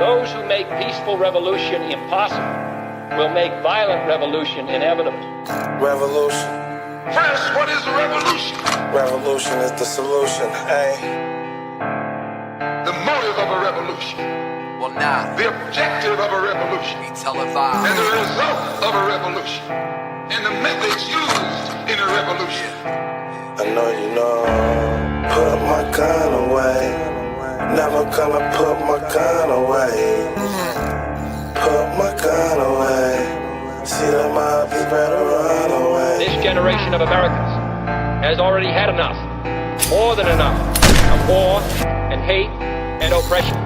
Those who make peaceful revolution impossible will make violent revolution inevitable. Revolution. First, what is a revolution? Revolution is the solution, hey. The motive of a revolution. Well, now, the objective of a revolution. be televised. And the result of a revolution. And the methods used in a revolution. I know you know. Put my gun away. Never gonna put my gun away. Put my gun away. See the mob, you better run away. This generation of Americans has already had enough, more than enough, of war and hate and oppression.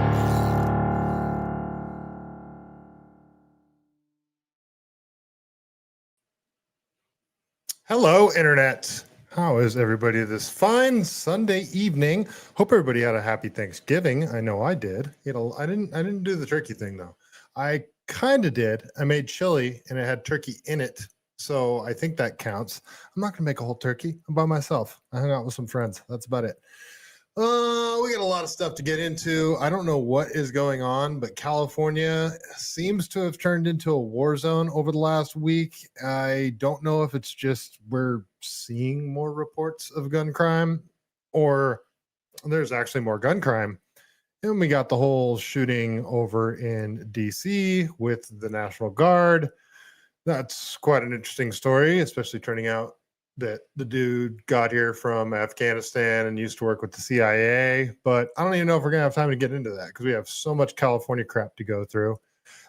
Hello, Internet. How is everybody this fine Sunday evening? Hope everybody had a happy Thanksgiving. I know I did. I didn't do the turkey thing though. I kind of did. I made chili and it had turkey in it. So I think that counts. I'm not going to make a whole turkey. I'm by myself. I hung out with some friends. That's about it. We got a lot of stuff to get into. I don't know what is going on, but California seems to have turned into a war zone over the last week. I don't know if it's just we're seeing more reports of gun crime or there's actually more gun crime. And we got the whole shooting over in DC with the National Guard. That's quite an interesting story, especially turning out that the dude got here from Afghanistan and used to work with the CIA. But I don't even know if we're going to have time to get into that because we have so much California crap to go through.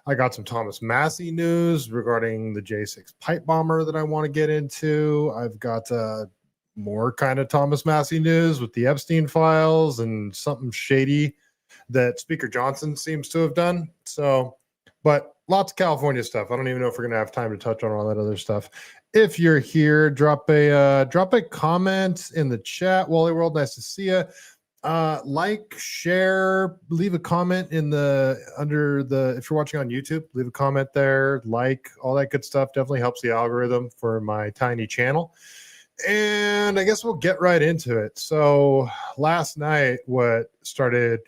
I got some Thomas Massie news regarding the J6 pipe bomber that I want to get into. I've got more kind of Thomas Massie news with the Epstein files and something shady that Speaker Johnson seems to have done. So, but lots of California stuff. I don't even know if we're going to have time to touch on all that other stuff. If you're here, drop a comment in the chat. Wally World, nice to see you. Like, share, leave a comment in if you're watching on YouTube, leave a comment there, like, all that good stuff. Definitely helps the algorithm for my tiny channel. And I guess we'll get right into it. So last night, what started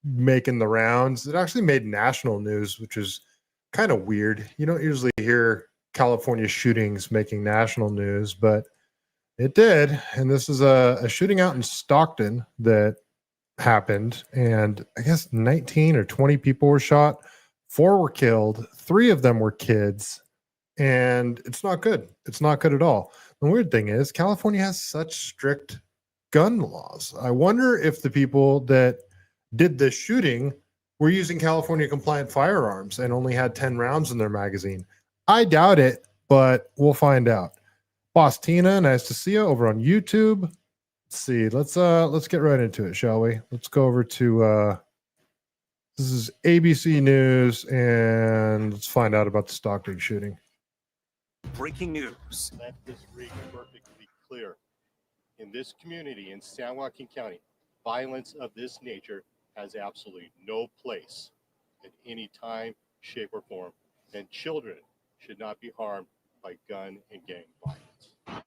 making the rounds, it actually made national news, which is kind of weird. You don't usually hear California shootings making national news, but it did. And this is a shooting out in Stockton that happened. And I guess 19 or 20 people were shot. 4 were killed. 3 of them were kids. And it's not good. It's not good at all. The weird thing is California has such strict gun laws. I wonder if the people that did this shooting were using California compliant firearms and only had 10 rounds in their magazine. I doubt it, but we'll find out. Boss Tina, nice to see you over on YouTube. Let's see. Let's get right into it, shall we? Let's go over to this is ABC News and let's find out about the Stockton shooting. Breaking news. Let this read perfectly clear. In this community in San Joaquin County, violence of this nature has absolutely no place at any time, shape, or form, and children should not be harmed by gun and gang violence.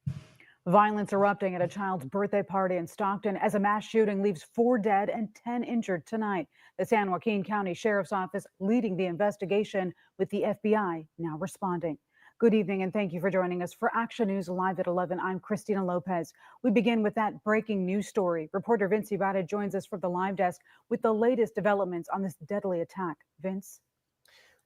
Violence erupting at a child's birthday party in Stockton as a mass shooting leaves 4 dead and 10 injured tonight. The San Joaquin County Sheriff's Office leading the investigation with the FBI now responding. Good evening and thank you for joining us for Action News Live at 11. I'm Christina Lopez. We begin with that breaking news story. Reporter Vince Ibarra joins us from the live desk with the latest developments on this deadly attack. Vince?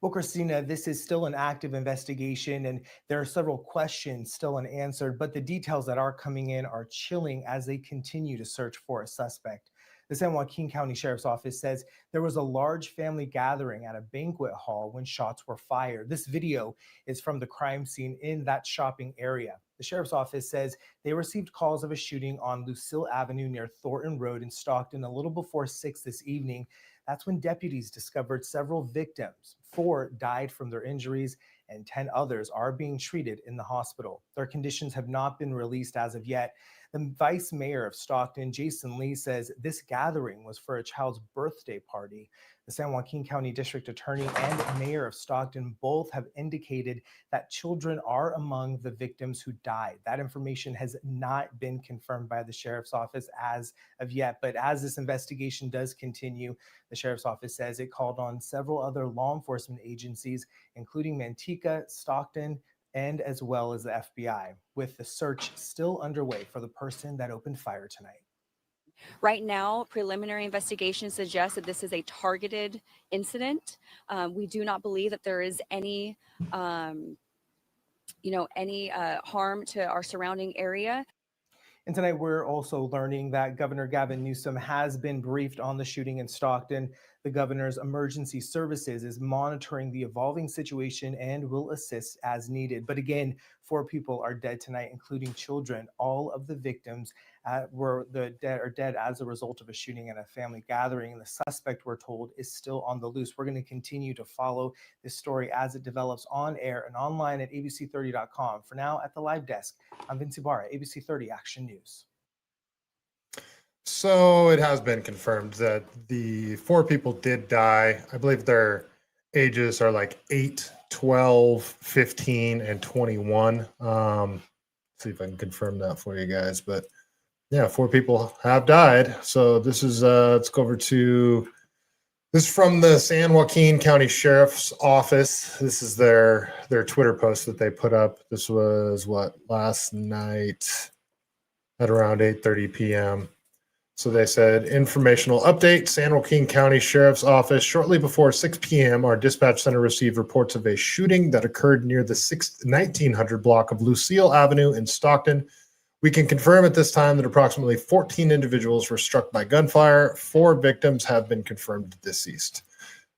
Well, Christina, this is still an active investigation and there are several questions still unanswered, but the details that are coming in are chilling as they continue to search for a suspect. The San Joaquin County Sheriff's Office says there was a large family gathering at a banquet hall when shots were fired. This video is from the crime scene in that shopping area. The Sheriff's Office says they received calls of a shooting on Lucille Avenue near Thornton Road in Stockton a little before 6 this evening. That's when deputies discovered several victims. 4 died from their injuries, and 10 others are being treated in the hospital. Their conditions have not been released as of yet. The vice mayor of Stockton, Jason Lee, says this gathering was for a child's birthday party. The San Joaquin County District Attorney and Mayor of Stockton both have indicated that children are among the victims who died. That information has not been confirmed by the Sheriff's Office as of yet, but as this investigation does continue, the Sheriff's Office says it called on several other law enforcement agencies, including Manteca, Stockton, and as well as the FBI, with the search still underway for the person that opened fire tonight. Right now, preliminary investigation suggests that this is a targeted incident. We do not believe that there is any, harm to our surrounding area. And tonight, we're also learning that Governor Gavin Newsom has been briefed on the shooting in Stockton. The governor's emergency services is monitoring the evolving situation and will assist as needed. But again, 4 people are dead tonight, including children. All of the victims are dead as a result of a shooting at a family gathering. And the suspect, we're told, is still on the loose. We're going to continue to follow this story as it develops on air and online at abc30.com. For now, at the live desk, I'm Vince Ibarra, ABC 30 Action News. So it has been confirmed that the 4 people did die. I believe their ages are like 8, 12, 15, and 21. See if I can confirm that for you guys. But yeah, 4 people have died. So this is, let's go over to, this is from the San Joaquin County Sheriff's Office. This is their Twitter post that they put up. This was last night at around 8:30 p.m. So they said, informational update, San Joaquin County Sheriff's Office. Shortly before 6 p.m., our dispatch center received reports of a shooting that occurred near the 1900 block of Lucille Avenue in Stockton. We can confirm at this time that approximately 14 individuals were struck by gunfire. 4 victims have been confirmed deceased.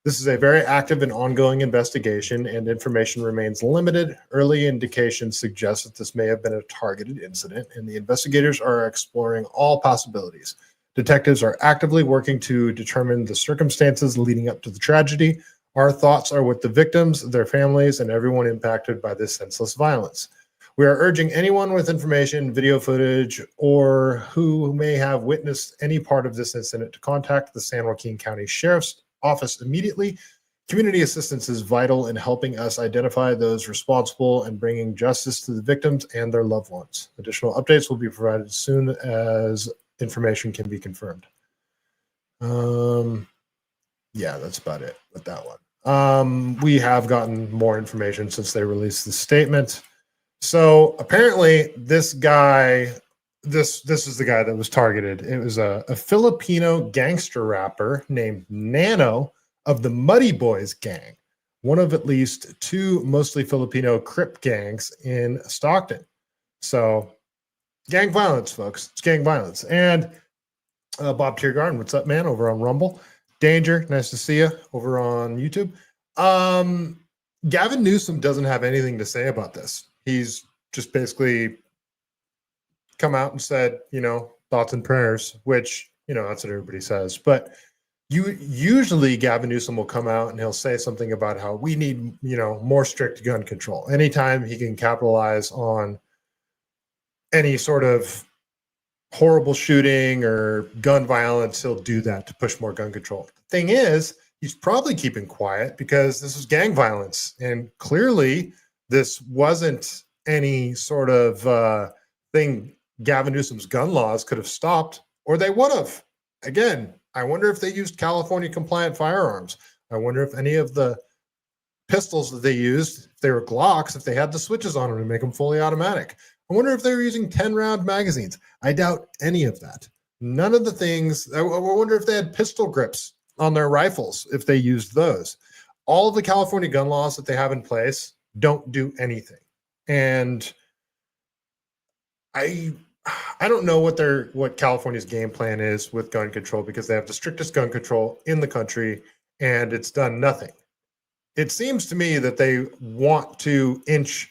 This is a very active and ongoing investigation, and information remains limited. Early indications suggest that this may have been a targeted incident, and the investigators are exploring all possibilities. Detectives are actively working to determine the circumstances leading up to the tragedy. Our thoughts are with the victims, their families, and everyone impacted by this senseless violence. We are urging anyone with information, video footage, or who may have witnessed any part of this incident to contact the San Joaquin County Sheriff's Office immediately. Community assistance is vital in helping us identify those responsible and bringing justice to the victims and their loved ones. Additional updates will be provided as soon as information can be confirmed. Yeah, that's about it with that one. We have gotten more information since they released the statement. So apparently this guy, this is the guy that was targeted. It was a Filipino gangster rapper named Nano of the Muddy Boys gang, one of at least 2 mostly Filipino Crip gangs in Stockton. So gang violence, folks. It's gang violence. And Bob Tiergarten, what's up, man, over on Rumble. Danger, nice to see you over on YouTube. Gavin Newsom doesn't have anything to say about this. He's just basically come out and said, thoughts and prayers, which, that's what everybody says. But usually Gavin Newsom will come out and he'll say something about how we need, more strict gun control. Anytime he can capitalize on any sort of horrible shooting or gun violence, he'll do that to push more gun control. The thing is, he's probably keeping quiet because this is gang violence. And clearly this wasn't any sort of thing Gavin Newsom's gun laws could have stopped, or they would have. Again, I wonder if they used California compliant firearms. I wonder if any of the pistols that they used, if they were Glocks, if they had the switches on them to make them fully automatic. I wonder if they were using 10-round magazines. I doubt any of that. None of the things, I wonder if they had pistol grips on their rifles, if they used those. All of the California gun laws that they have in place don't do anything. And I don't know what California's game plan is with gun control, because they have the strictest gun control in the country and it's done nothing. It seems to me that they want to inch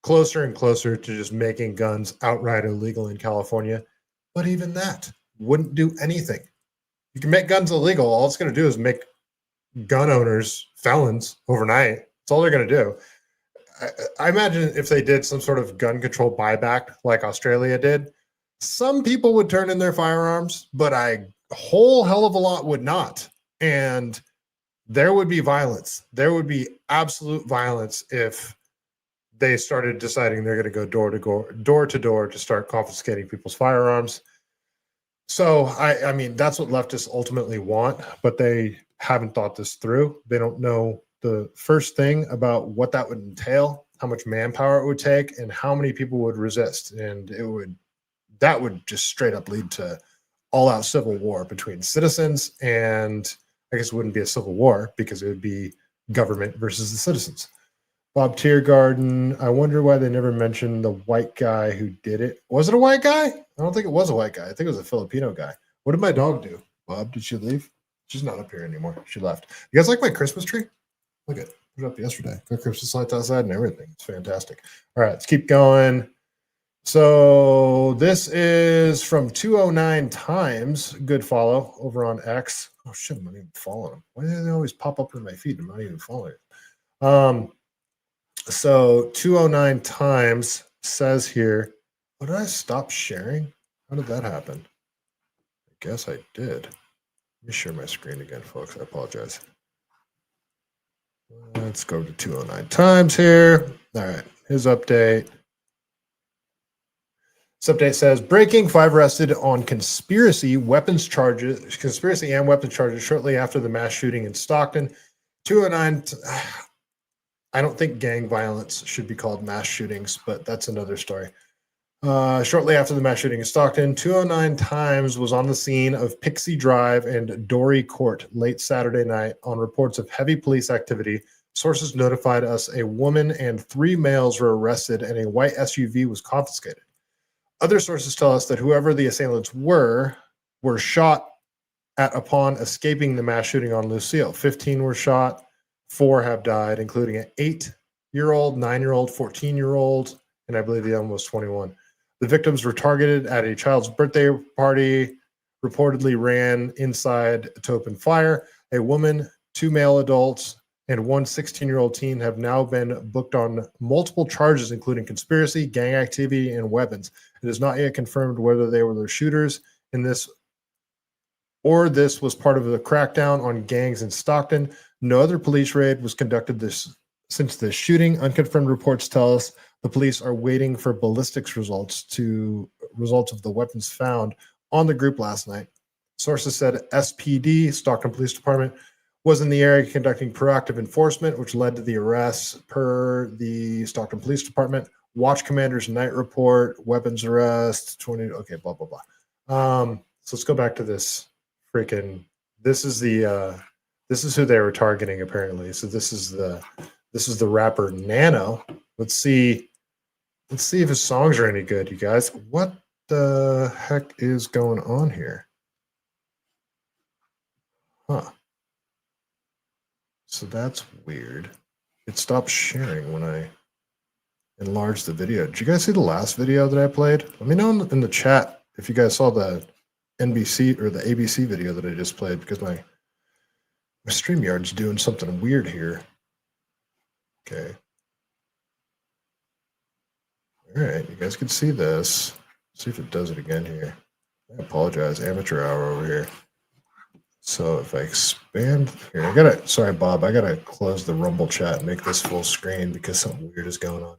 closer and closer to just making guns outright illegal in California. But even that wouldn't do anything. You can make guns illegal. All it's going to do is make gun owners, felons overnight. That's all they're going to do. I imagine if they did some sort of gun control buyback like Australia did, some people would turn in their firearms, but a whole hell of a lot would not. And there would be violence. There would be absolute violence if they started deciding they're going to go door to door to start confiscating people's firearms. So, I mean, that's what leftists ultimately want, but they haven't thought this through. They don't know the first thing about what that would entail, how much manpower it would take, and how many people would resist. And that would just straight up lead to all-out civil war between citizens, and I guess it wouldn't be a civil war because it would be government versus the citizens. Bob Tiergarden, I wonder why they never mentioned the white guy who did it. Was it a white guy? I don't think it was a white guy. I think it was a Filipino guy. What did my dog do? Bob, did she leave? She's not up here anymore. She left. You guys like my Christmas tree? Look at it. Put it up yesterday. Got Christmas lights outside and everything. It's fantastic. All right, let's keep going. So this is from 209 Times. Good follow over on X. Oh shit, I'm not even following them. Why do they always pop up in my feed? I'm not even following it. So 209 Times says here, what did I stop sharing? How did that happen? I guess I did. Let me share my screen again, folks. I apologize. Let's go to 209 Times here. All right, his update. This update says, breaking, 5 arrested on conspiracy and weapons charges shortly after the mass shooting in Stockton. 209, I don't think gang violence should be called mass shootings, but that's another story. Shortly after the mass shooting in Stockton, 209 Times was on the scene of Pixie Drive and Dory Court late Saturday night on reports of heavy police activity. Sources notified us a woman and 3 males were arrested and a white SUV was confiscated. Other sources tell us that whoever the assailants were shot at upon escaping the mass shooting on Lucille. 15 were shot, 4 have died, including an 8-year-old, 9-year-old, 14-year-old, and I believe the other one was 21. The victims were targeted at a child's birthday party, reportedly ran inside to open fire. A woman, 2 male adults, and 1 16-year-old teen have now been booked on multiple charges, including conspiracy, gang activity, and weapons. It is not yet confirmed whether they were the shooters in this or this was part of the crackdown on gangs in Stockton. No other police raid was conducted since the shooting. Unconfirmed reports tell us the police are waiting for ballistics results of the weapons found on the group last night. Sources said SPD, Stockton Police Department, was in the area conducting proactive enforcement, which led to the arrests per the Stockton Police Department. Watch Commander's night report, weapons arrest, 20, okay, blah, blah, blah. So let's go back to this freaking, this is who they were targeting apparently. So this is the rapper Nano. Let's see if his songs are any good, you guys. What the heck is going on here? Huh. So that's weird. It stopped sharing when I enlarged the video. Did you guys see the last video that I played? Let me know in the chat if you guys saw the NBC or the ABC video that I just played, because my StreamYard's doing something weird here. Okay. All right, you guys can see this. See if it does it again here. I apologize, amateur hour over here. So if I expand here, sorry, Bob, I gotta close the Rumble chat and make this full screen because something weird is going on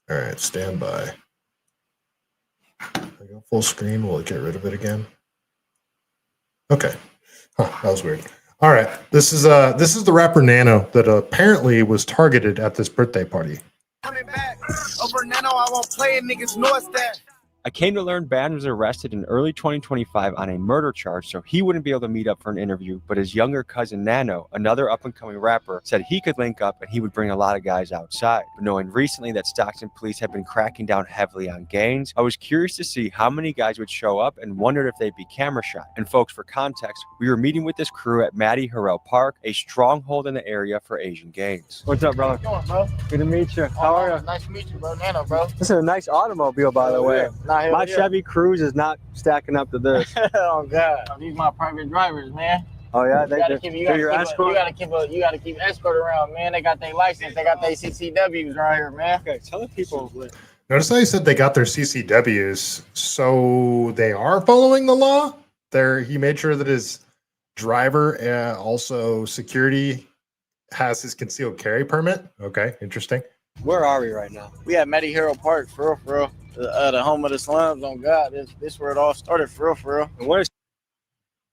here. All right, stand by. I go full screen, will it get rid of it again? Okay, that was weird. All right, this is the rapper Nano that apparently was targeted at this birthday party. Coming back over Nano, I won't play it, niggas know it's that. I came to learn Ban was arrested in early 2025 on a murder charge, so he wouldn't be able to meet up for an interview, but his younger cousin Nano, another up-and-coming rapper, said he could link up and he would bring a lot of guys outside. But knowing recently that Stockton police have been cracking down heavily on gangs, I was curious to see how many guys would show up and wondered if they'd be camera shy. And folks, for context, we were meeting with this crew at Mattie Harrell Park, a stronghold in the area for Asian gangs. What's up, brother? How you doing, bro? Good to meet you. How are you? Nice to meet you, bro. Nano, bro. This is a nice automobile, by the way. My Chevy Cruze is not stacking up to this. Oh, God. These my private drivers, man. Oh yeah, You gotta keep escort around, man. They got their license, they got their CCWs right here, man. Okay, tell the people. Notice how you said they got their CCWs, so they are following the law. He made sure that his driver, also security, has his concealed carry permit. Okay, interesting. Where are we right now? We at Medi Hero Park, for real. The home of the slums on God. This where it all started, for real. And what is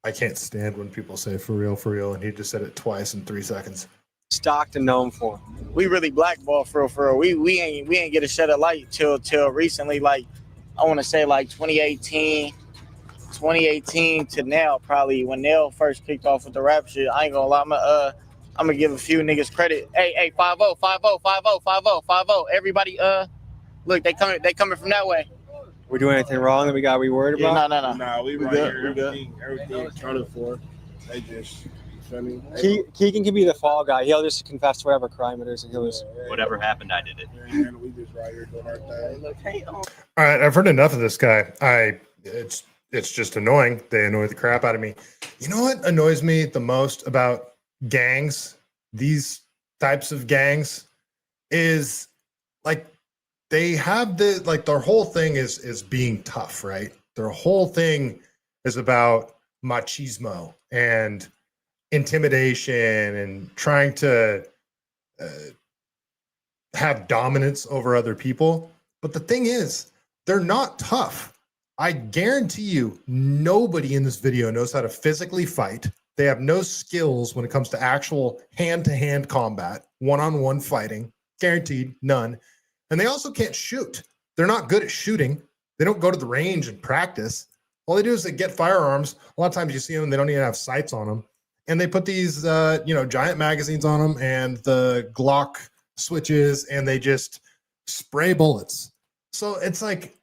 I can't stand when people say for real, and he just said it twice in 3 seconds. Stockton known for? We really blackballed, for real. We ain't get a shed of light till recently, like I want to say like 2018 to now, probably when Nell first kicked off with the rap shit. I ain't gonna lie, I'm gonna give a few niggas credit. Hey, 5-0. Everybody, look, they coming from that way. We doing anything wrong that we got to be worried about? No. Nah, we right good. here. Everything accounted for. They just, you feel me? Keegan can be the fall guy. He'll just confess to whatever crime it is, and he'll just Whatever happened, I did it. Man, we just right here doing our thing. All right, I've heard enough of this guy. It's just annoying. They annoy the crap out of me. You know what annoys me the most about gangs, these types of gangs, is like they have their whole thing is being tough, right? Their whole thing is about machismo and intimidation and trying to have dominance over other people. But the thing is, they're not tough. I guarantee you, nobody in this video knows how to physically fight. They have no skills when it comes to actual hand-to-hand combat, one-on-one fighting. Guaranteed, none. And they also can't shoot. They're not good at shooting. They don't go to the range and practice. All they do is they get firearms. A lot of times you see them, they don't even have sights on them. And they put these, giant magazines on them and the Glock switches, and they just spray bullets. So it's like,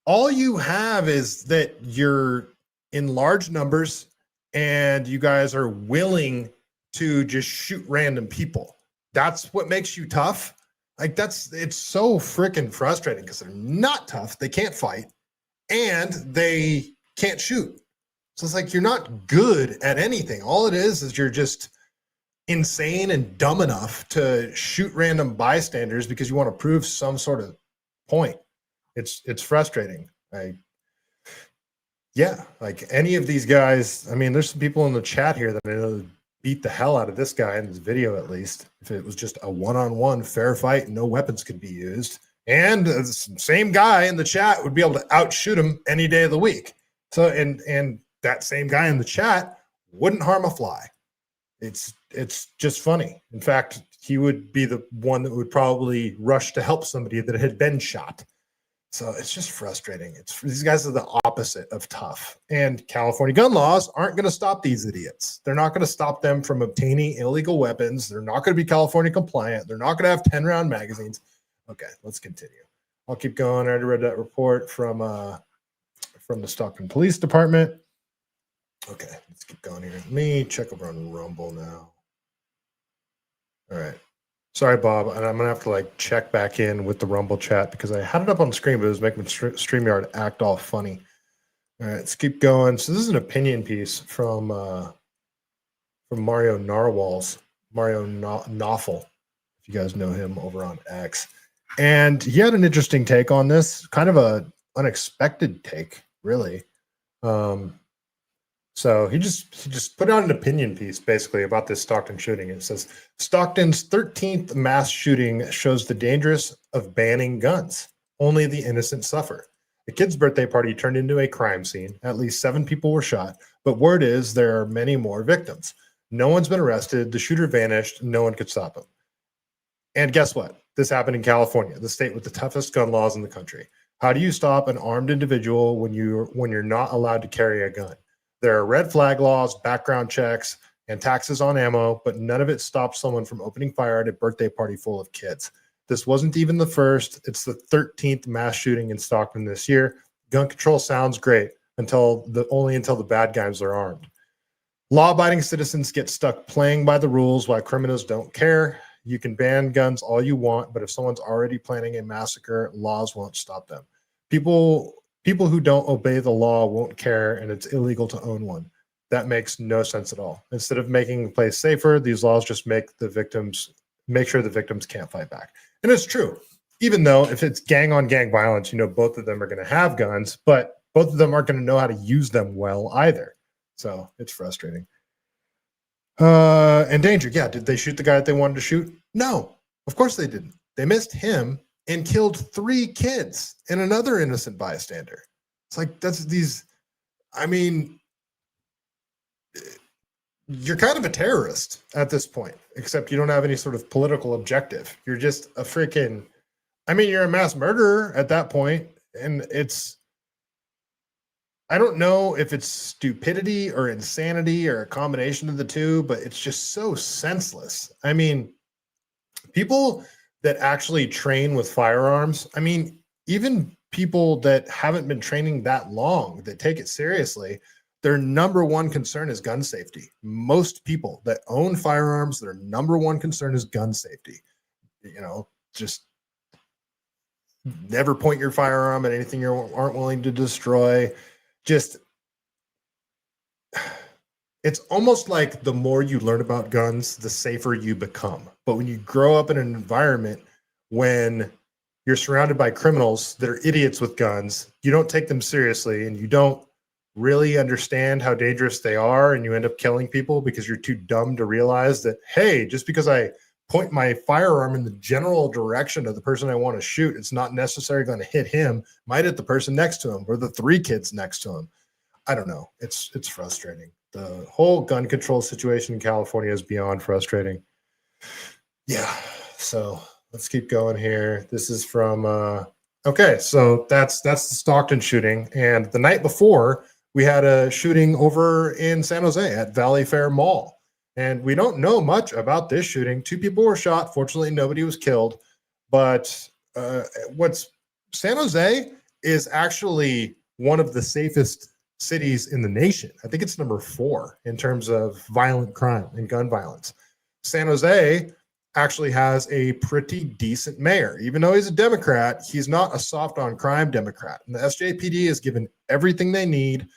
all you have is that you're in large numbers and you guys are willing to just shoot random people. That's what makes you tough. Like it's so freaking frustrating because they're not tough. They can't fight and they can't shoot. So it's like, you're not good at anything. All it is you're just insane and dumb enough to shoot random bystanders because you want to prove some sort of point. It's frustrating. Like any of these guys, I mean, there's some people in the chat here that I know beat the hell out of this guy in this video, at least. If it was just a one-on-one fair fight, no weapons could be used. And the same guy in the chat would be able to outshoot him any day of the week. So, and that same guy in the chat wouldn't harm a fly. It's just funny. In fact, he would be the one that would probably rush to help somebody that had been shot. So it's just frustrating. These guys are the opposite of tough. And California gun laws aren't going to stop these idiots. They're not going to stop them from obtaining illegal weapons. They're not going to be California compliant. They're not going to have 10-round magazines. Okay, let's continue. I'll keep going. I already read that report from the Stockton Police Department. Okay, let's keep going here. Let me check over on Rumble now. All right. Sorry, Bob, and I'm gonna have to check back in with the Rumble chat because I had it up on the screen, but it was making StreamYard act all funny. All right, let's keep going. So this is an opinion piece from Mario Narwhals, Mario Nawful, if you guys know him over on X, and he had an interesting take on this, kind of a unexpected take, really. So he just put out an opinion piece basically about this Stockton shooting. It says, Stockton's 13th mass shooting shows the dangers of banning guns. Only the innocent suffer. The kid's birthday party turned into a crime scene. At least 7 people were shot, but word is there are many more victims. No one's been arrested. The shooter vanished. No one could stop him. And guess what? This happened in California, the state with the toughest gun laws in the country. How do you stop an armed individual when you're not allowed to carry a gun? There are red flag laws, background checks, and taxes on ammo, but none of it stops someone from opening fire at a birthday party full of kids. This wasn't even the first. It's the 13th mass shooting in Stockton this year. Gun control sounds great only until the bad guys are armed. Law-abiding citizens get stuck playing by the rules while criminals don't care. You can ban guns all you want, but if someone's already planning a massacre, laws won't stop them. People who don't obey the law won't care, and it's illegal to own one. that makes no sense at all. Instead of making the place safer, these laws just make sure the victims can't fight back. And it's true. Even though if it's gang on gang violence, both of them are going to have guns, but both of them aren't going to know how to use them well either. So it's frustrating. Endangered. Yeah. Did they shoot the guy that they wanted to shoot? No, of course they didn't. They missed him and killed 3 kids and another innocent bystander. It's like, you're kind of a terrorist at this point, except you don't have any sort of political objective. You're just a freaking, you're a mass murderer at that point. And I don't know if it's stupidity or insanity or a combination of the two, but it's just so senseless. People that actually train with firearms, even people that haven't been training that long, that take it seriously, their number one concern is gun safety. Most people that own firearms, their number one concern is gun safety. Just never point your firearm at anything you aren't willing to destroy. It's almost like the more you learn about guns, the safer you become. But when you grow up in an environment when you're surrounded by criminals that are idiots with guns, you don't take them seriously and you don't really understand how dangerous they are, and you end up killing people because you're too dumb to realize that, hey, just because I point my firearm in the general direction of the person I want to shoot, it's not necessarily going to hit him, might hit the person next to him or the 3 kids next to him. I don't know. It's frustrating. The whole gun control situation in California is beyond frustrating. Yeah. So let's keep going here. This is from, okay. So that's the Stockton shooting. And the night before, we had a shooting over in San Jose at Valley Fair Mall. And we don't know much about this shooting. 2 people were shot. Fortunately, nobody was killed. But San Jose is actually one of the safest cities in the nation. I think it's number 4 in terms of violent crime and gun violence. San Jose actually has a pretty decent mayor. Even though he's a Democrat, he's not a soft on crime Democrat. And the SJPD has given everything they need.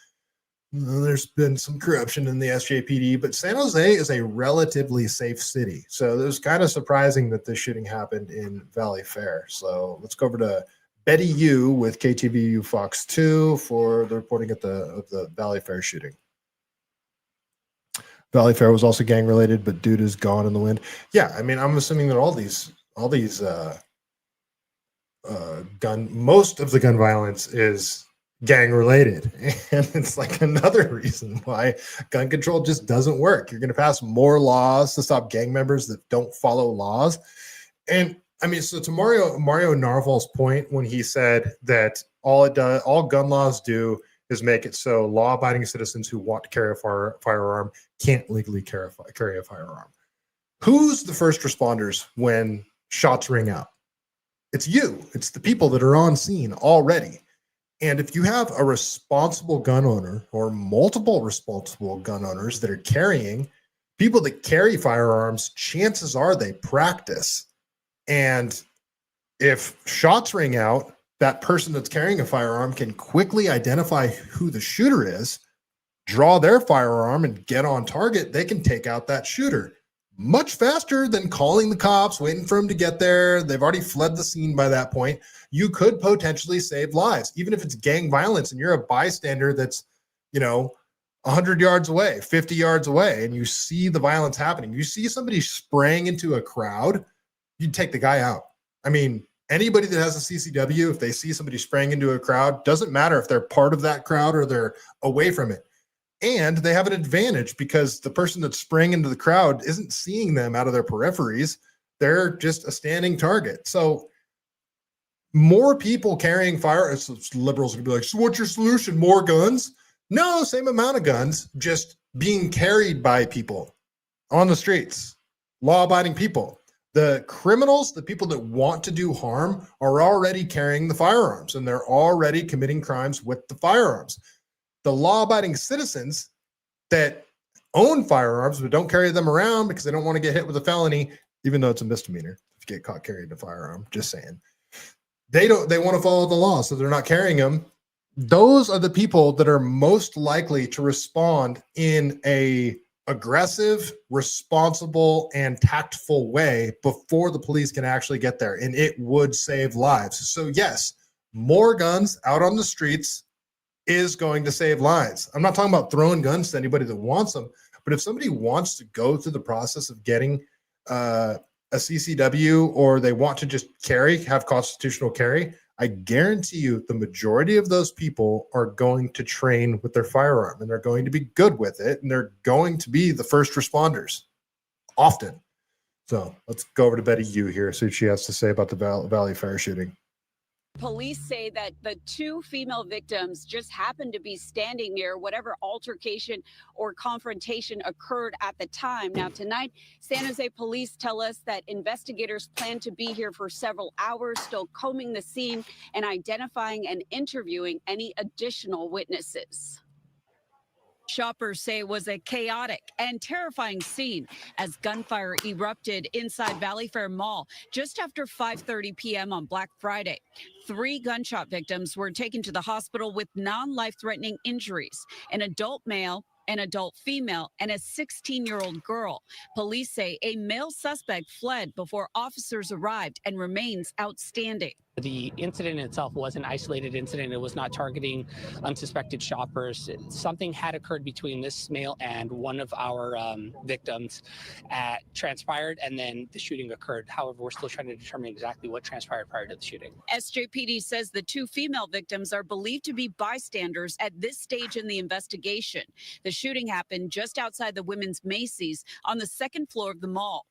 There's been some corruption in the SJPD, but San Jose is a relatively safe city. So it was kind of surprising that this shooting happened in Valley Fair. So let's go over to Betty Yu with KTVU Fox 2 for the reporting of the Valley Fair shooting. Valley Fair was also gang related, but dude is gone in the wind. Yeah, I'm assuming that most of the gun violence is gang related, and it's like another reason why gun control just doesn't work. You're going to pass more laws to stop gang members that don't follow laws. And so to Mario Narval's point when he said that all gun laws do is make it so law-abiding citizens who want to carry a firearm can't legally carry a firearm. Who's the first responders when shots ring out? It's you. It's the people that are on scene already. And if you have a responsible gun owner or multiple responsible gun owners that are carrying, people that carry firearms, chances are they practice. And if shots ring out, that person that's carrying a firearm can quickly identify who the shooter is, draw their firearm and get on target. They can take out that shooter much faster than calling the cops, waiting for them to get there. They've already fled the scene by that point. You could potentially save lives, even if it's gang violence and you're a bystander that's, 100 yards away, 50 yards away, and you see the violence happening. You see somebody spraying into a crowd, you'd take the guy out. Anybody that has a CCW, if they see somebody spraying into a crowd, doesn't matter if they're part of that crowd or they're away from it. And they have an advantage because the person that's spraying into the crowd isn't seeing them out of their peripheries. They're just a standing target. So more people carrying firearms, liberals would be like, so what's your solution? More guns? No, same amount of guns, just being carried by people on the streets, law-abiding people. The criminals, the people that want to do harm, are already carrying the firearms, and they're already committing crimes with the firearms. The law-abiding citizens that own firearms but don't carry them around because they don't want to get hit with a felony, even though it's a misdemeanor if you get caught carrying a firearm, just saying. They want to follow the law, so they're not carrying them. those are the people that are most likely to respond in a aggressive, responsible, and tactful way before the police can actually get there, and it would save lives. So yes, more guns out on the streets is going to save lives. I'm not talking about throwing guns to anybody that wants them, but if somebody wants to go through the process of getting a CCW, or they want to just have constitutional carry, I guarantee you the majority of those people are going to train with their firearm, and they're going to be good with it, and they're going to be the first responders often. So let's go over to Betty Yu here, see what she has to say about the Valley Fair shooting. Police say that the two female victims just happened to be standing near whatever altercation or confrontation occurred at the time. Now, tonight, San Jose police tell us that investigators plan to be here for several hours, still combing the scene and identifying and interviewing any additional witnesses. Shoppers say it was a chaotic and terrifying scene as gunfire erupted inside Valley Fair Mall just after 5:30 p.m. on Black Friday. 3 gunshot victims were taken to the hospital with non-life-threatening injuries: an adult male, an adult female, and a 16-year-old girl. Police say a male suspect fled before officers arrived and remains outstanding. The incident itself was an isolated incident. It was not targeting unsuspected shoppers. Something had occurred between this male and one of our victims transpired, and then the shooting occurred. However, we're still trying to determine exactly what transpired prior to the shooting. SJPD says the 2 female victims are believed to be bystanders at this stage in the investigation. The shooting happened just outside the women's Macy's on the 2nd floor of the mall.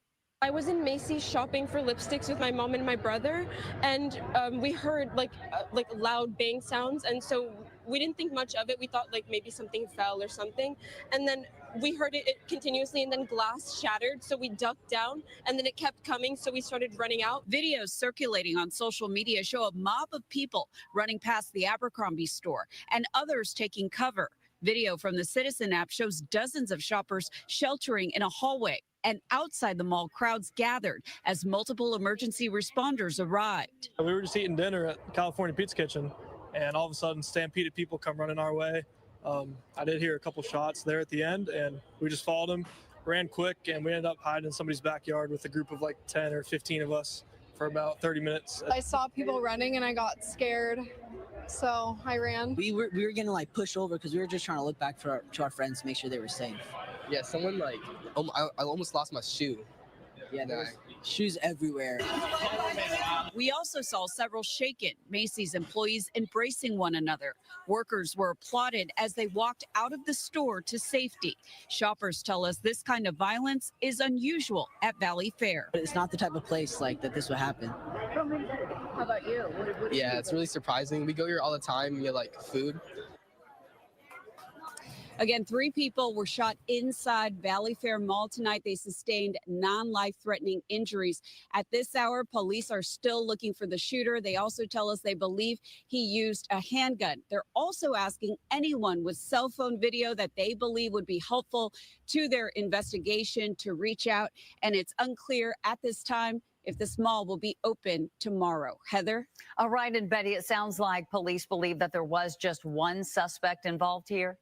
I was in Macy's shopping for lipsticks with my mom and my brother, and we heard like loud bang sounds, and so we didn't think much of it. We thought like maybe something fell or something, and then we heard it continuously, and then glass shattered, so we ducked down, and then it kept coming, so we started running out. Videos circulating on social media show a mob of people running past the Abercrombie store and others taking cover. Video from the Citizen app shows dozens of shoppers sheltering in a hallway, and outside the mall, crowds gathered as multiple emergency responders arrived. We were just eating dinner at California Pizza Kitchen, and all of a sudden, stampede of people come running our way. I did hear a couple shots there at the end, and we just followed them, ran quick, and we ended up hiding in somebody's backyard with a group of like 10 or 15 of us for about 30 minutes. I saw people running, and I got scared, so I ran. We were getting like pushed over because we were just trying to look back to our friends to make sure they were safe. Yeah, someone like, I almost lost my shoe. Yeah, there was shoes everywhere. We also saw several shaken Macy's employees embracing one another. Workers were applauded as they walked out of the store to safety. Shoppers tell us this kind of violence is unusual at Valley Fair. But it's not the type of place like that this would happen. How about you? Yeah, it's really surprising. We go here all the time and get like food. Again, 3 people were shot inside Valley Fair Mall tonight. They sustained non-life-threatening injuries. At this hour, police are still looking for the shooter. They also tell us they believe he used a handgun. They're also asking anyone with cell phone video that they believe would be helpful to their investigation to reach out. And it's unclear at this time if this mall will be open tomorrow. Heather? All right, and Betty, it sounds like police believe that there was just one suspect involved here.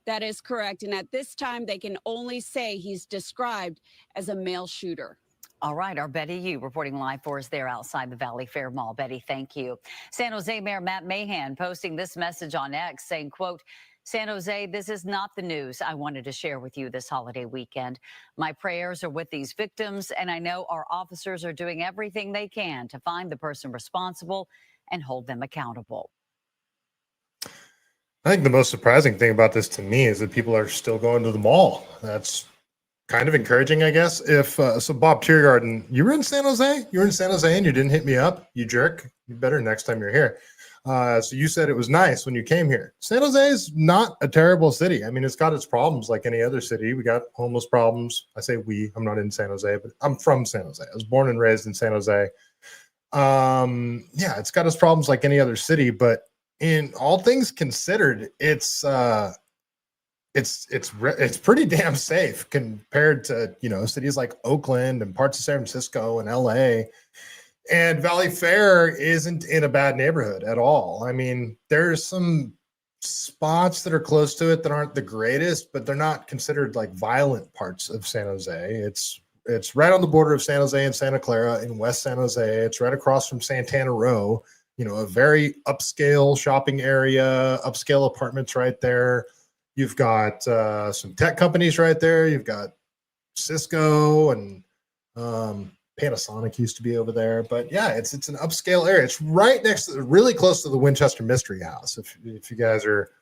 That is correct. And at this time, they can only say he's described as a male shooter. All right, our Betty Yu reporting live for us there outside the Valley Fair Mall. Betty, thank you. San Jose Mayor Matt Mahan posting this message on X saying, quote, San Jose, this is not the news I wanted to share with you this holiday weekend. My prayers are with these victims, and I know our officers are doing everything they can to find the person responsible and hold them accountable. I think the most surprising thing about this to me is that people are still going to the mall. That's kind of encouraging, I guess. So Bob Tiergarten, you were in San Jose? You were in San Jose and you didn't hit me up? You jerk. You better next time you're here. So you said it was nice when you came here. San Jose is not a terrible city. I mean, it's got its problems like any other city. We got homeless problems. I say we. I'm not in San Jose, but I'm from San Jose. I was born and raised in San Jose. Yeah, it's got its problems like any other city, but in all things considered, it's pretty damn safe compared to, you know, cities like Oakland and parts of San Francisco and LA. And Valley Fair isn't in a bad neighborhood at all. I mean, there's some spots that are close to it that aren't the greatest, but they're not considered like violent parts of San Jose. It's right on the border of San Jose and Santa Clara in West San Jose. It's right across from Santana Row, you know, a very upscale shopping area, upscale apartments right there. You've got some tech companies right there. You've got Cisco and Panasonic used to be over there. But yeah, it's an upscale area. It's right next to, really close to the Winchester Mystery House, if you guys are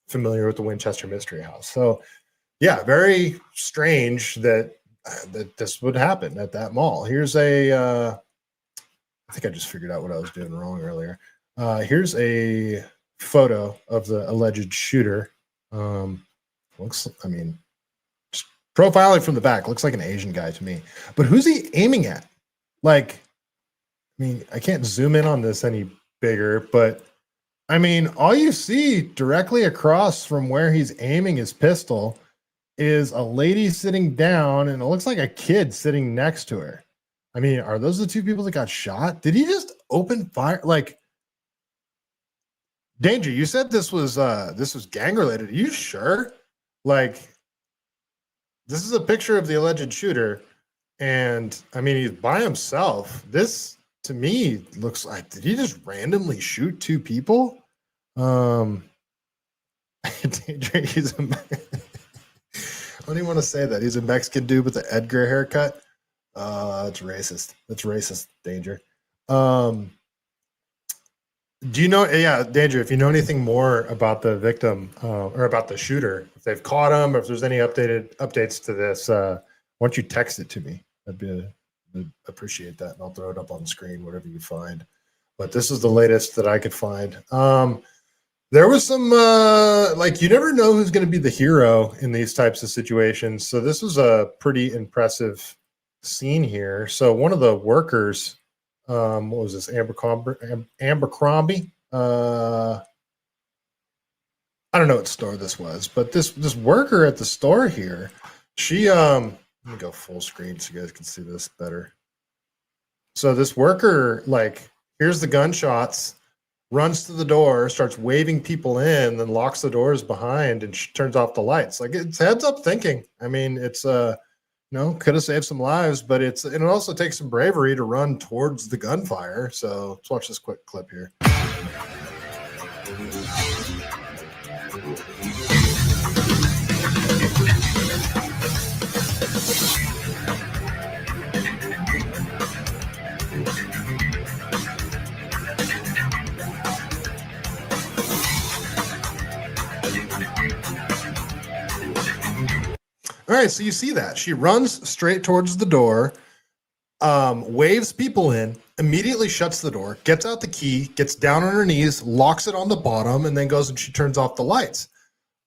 familiar with the Winchester Mystery House. So yeah, very strange that this would happen at that mall. Here's I think I just figured out what I was doing wrong earlier. Here's a photo of the alleged shooter. Looks, I mean, just profiling from the back, looks like an Asian guy to me. But who's he aiming at? Like, I mean, I can't zoom in on this any bigger, but I mean, all you see directly across from where he's aiming his pistol is a lady sitting down, and it looks like a kid sitting next to her. I mean, are those the two people that got shot? Did he just open fire? Like, Danger, you said this was gang related. Are you sure? Like, this is a picture of the alleged shooter, and I mean, he's by himself. This to me looks like, did he just randomly shoot two people? Danger, he's a I don't even want to say that. He's a Mexican dude with the Edgar haircut. That's racist. That's racist, Danger. Do you know, yeah, Danger, if you know anything more about the victim or about the shooter, if they've caught him, or if there's any updates to this, why don't you text it to me? I'd appreciate that, and I'll throw it up on the screen, whatever you find. But this is the latest that I could find. There was some, like, you never know who's going to be the hero in these types of situations. So this was a pretty impressive scene here. So one of the workers, what was this, Abercrombie? I don't know what store this was, but this worker at the store here, she, let me go full screen so you guys can see this better. So this worker, like, here's the gunshots, runs to the door, starts waving people in, then locks the doors behind and turns off the lights. Like, it's heads up thinking. I mean, it's could have saved some lives, but it also takes some bravery to run towards the gunfire. So let's watch this quick clip here. All right, so you see that. She runs straight towards the door, waves people in, immediately shuts the door, gets out the key, gets down on her knees, locks it on the bottom, and then goes and she turns off the lights.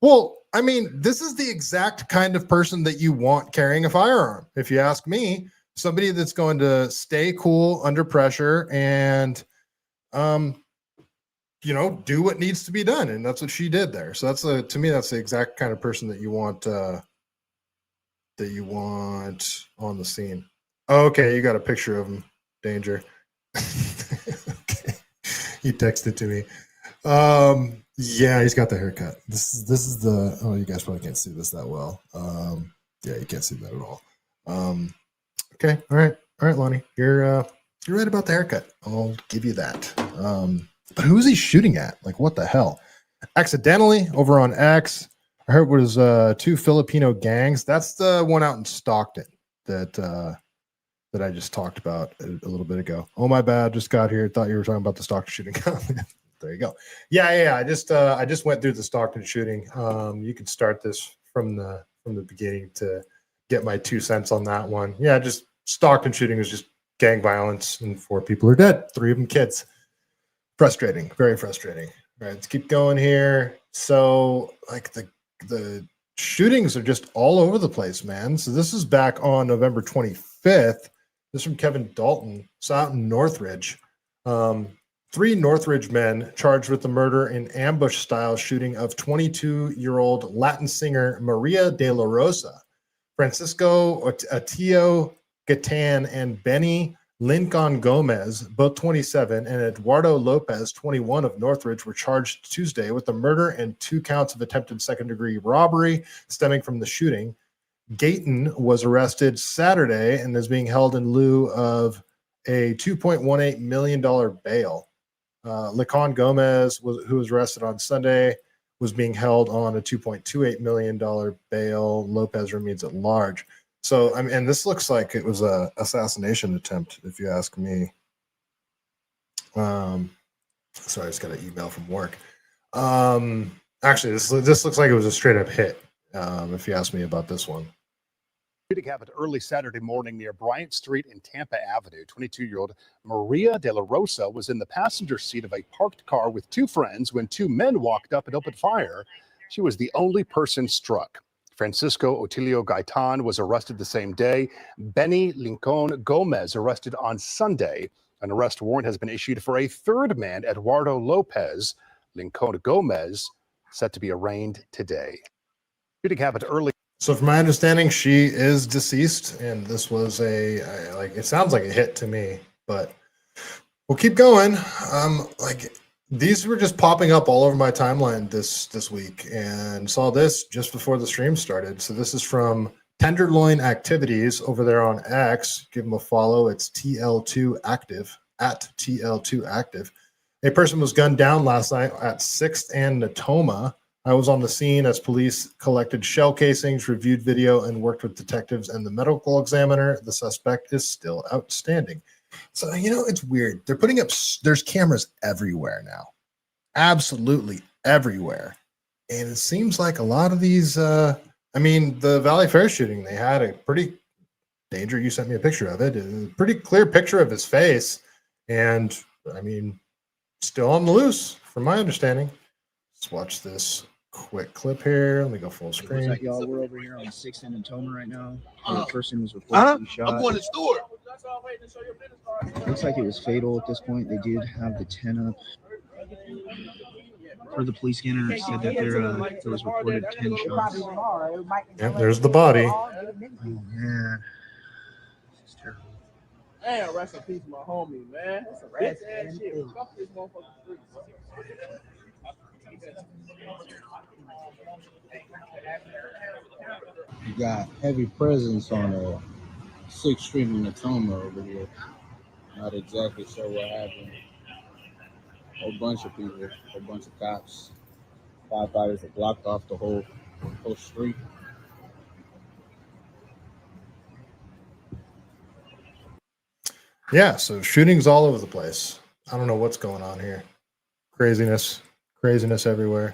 Well, I mean, this is the exact kind of person that you want carrying a firearm. If you ask me, somebody that's going to stay cool under pressure and, do what needs to be done. And that's what she did there. So to me, that's the exact kind of person that you want on the scene. Okay, you got a picture of him, Danger. Okay. He texted to me. Yeah, he's got the haircut. This is the, oh, you guys probably can't see this that well. Yeah, you can't see that at all. Okay, all right, Lonnie, you're right about the haircut. I'll give you that. But who's he shooting at? Like, what the hell? Accidentally over on X, I heard it was two Filipino gangs. That's the one out in Stockton that I just talked about a little bit ago. Oh, my bad. Just got here. Thought you were talking about the Stockton shooting. There you go. Yeah. I just went through the Stockton shooting. You could start this from the beginning to get my 2 cents on that one. Yeah, just Stockton shooting was just gang violence and 4 people are dead. 3 of them kids. Frustrating. Very frustrating. All right, let's keep going here. So, like, the shootings are just all over the place, man. So this is back on November 25th. This is from Kevin Dalton. It's out in Northridge. 3 Northridge men charged with the murder and ambush-style shooting of 22-year-old Latin singer Maria de la Rosa, Francisco Atio Gatan, and Benny Lincoln Gomez, both 27, and Eduardo Lopez, 21, of Northridge, were charged Tuesday with the murder and 2 counts of attempted second-degree robbery stemming from the shooting. Gaten was arrested Saturday and is being held in lieu of a $2.18 million bail. Lincoln Gomez, who was arrested on Sunday, was being held on a $2.28 million bail. Lopez remains at large. So, I mean, and this looks like it was a assassination attempt, if you ask me. Sorry, I just got an email from work. Actually, this looks like it was a straight up hit, if you ask me about this one. Shooting happened early Saturday morning near Bryant Street and Tampa Avenue. 22-year-old Maria de la Rosa was in the passenger seat of a parked car with 2 friends when 2 men walked up and opened fire. She was the only person struck. Francisco Otilio Gaitan was arrested the same day. Benny Lincoln Gomez arrested on Sunday. An arrest warrant has been issued for a 3rd man, Eduardo Lopez. Lincoln Gomez set to be arraigned today. Shooting happened early. So from my understanding, she is deceased, and this was it sounds like a hit to me, but we'll keep going. These were just popping up all over my timeline this week, and saw this just before the stream started. So this is from Tenderloin Activities over there on X. Give them a follow. It's TL2 Active, at TL2 Active. A person was gunned down last night at 6th and Natoma. I was on the scene as police collected shell casings, reviewed video, and worked with detectives and the medical examiner. The suspect is still outstanding. So, it's weird. They're putting up, there's cameras everywhere now. Absolutely everywhere. And it seems like a lot of these, the Valley Fair shooting, they had a pretty danger. You sent me a picture of it. A pretty clear picture of his face. And, still on the loose, from my understanding. Let's watch this quick clip here. Let me go full screen. Like y'all, we're over here on 6th and Natoma right now. The person was reported to be shot. I'm going to the store. Looks like it was fatal at this point. They did have the 10 up. Per the police scanner, it said that there was reported 10 shots. Yep, there's the body. Oh, man. This is terrible. Damn, rest in peace, my homie, man. That's a rest ass shit. Fuck this motherfucker. You got heavy presence on 6th Street in Natoma over here. Not exactly sure what happened. A whole bunch of people, a whole bunch of cops. Firefighters have blocked off the whole street. Yeah, so shootings all over the place. I don't know what's going on here. Craziness everywhere.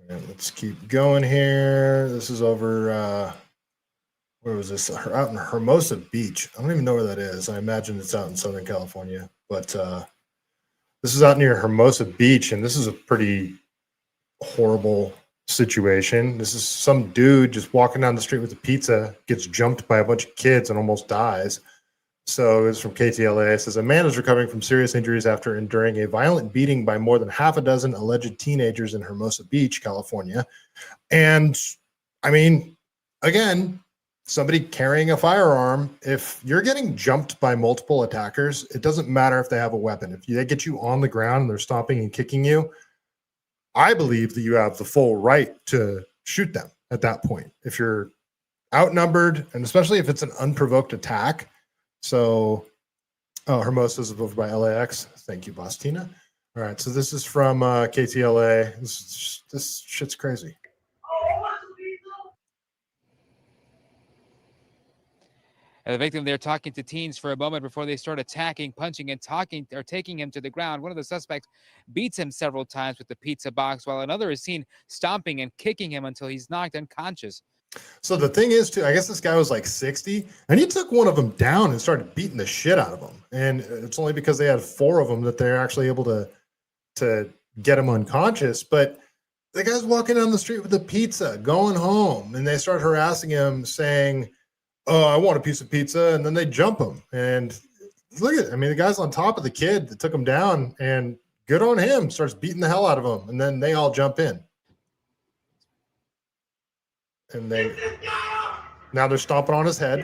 And let's keep going here. This is over, where was this? Out in Hermosa Beach. I don't even know where that is. I imagine it's out in Southern California. But this is out near Hermosa Beach, and this is a pretty horrible situation. This is some dude just walking down the street with a pizza, gets jumped by a bunch of kids and almost dies. So it's from KTLA. It says a man is recovering from serious injuries after enduring a violent beating by more than half a dozen alleged teenagers in Hermosa Beach, California. And again, somebody carrying a firearm, if you're getting jumped by multiple attackers, it doesn't matter if they have a weapon. If they get you on the ground and they're stomping and kicking you, I believe that you have the full right to shoot them at that point. If you're outnumbered, and especially if it's an unprovoked attack. So, Hermosa is over by LAX. Thank you, Bostina. All right, so this is from KTLA. This shit's crazy. The victim there talking to teens for a moment before they start attacking, punching, and taking him to the ground. One of the suspects beats him several times with the pizza box, while another is seen stomping and kicking him until he's knocked unconscious. So the thing is, too, I guess this guy was like 60, and he took one of them down and started beating the shit out of him. And it's only because they had 4 of them that they're actually able to get him unconscious. But the guy's walking down the street with a pizza, going home, and they start harassing him, saying, "Oh, I want a piece of pizza," and then they jump him. And look at it. The guy's on top of the kid that took him down, and good on him, starts beating the hell out of him, and then they all jump in. And now they're stomping on his head.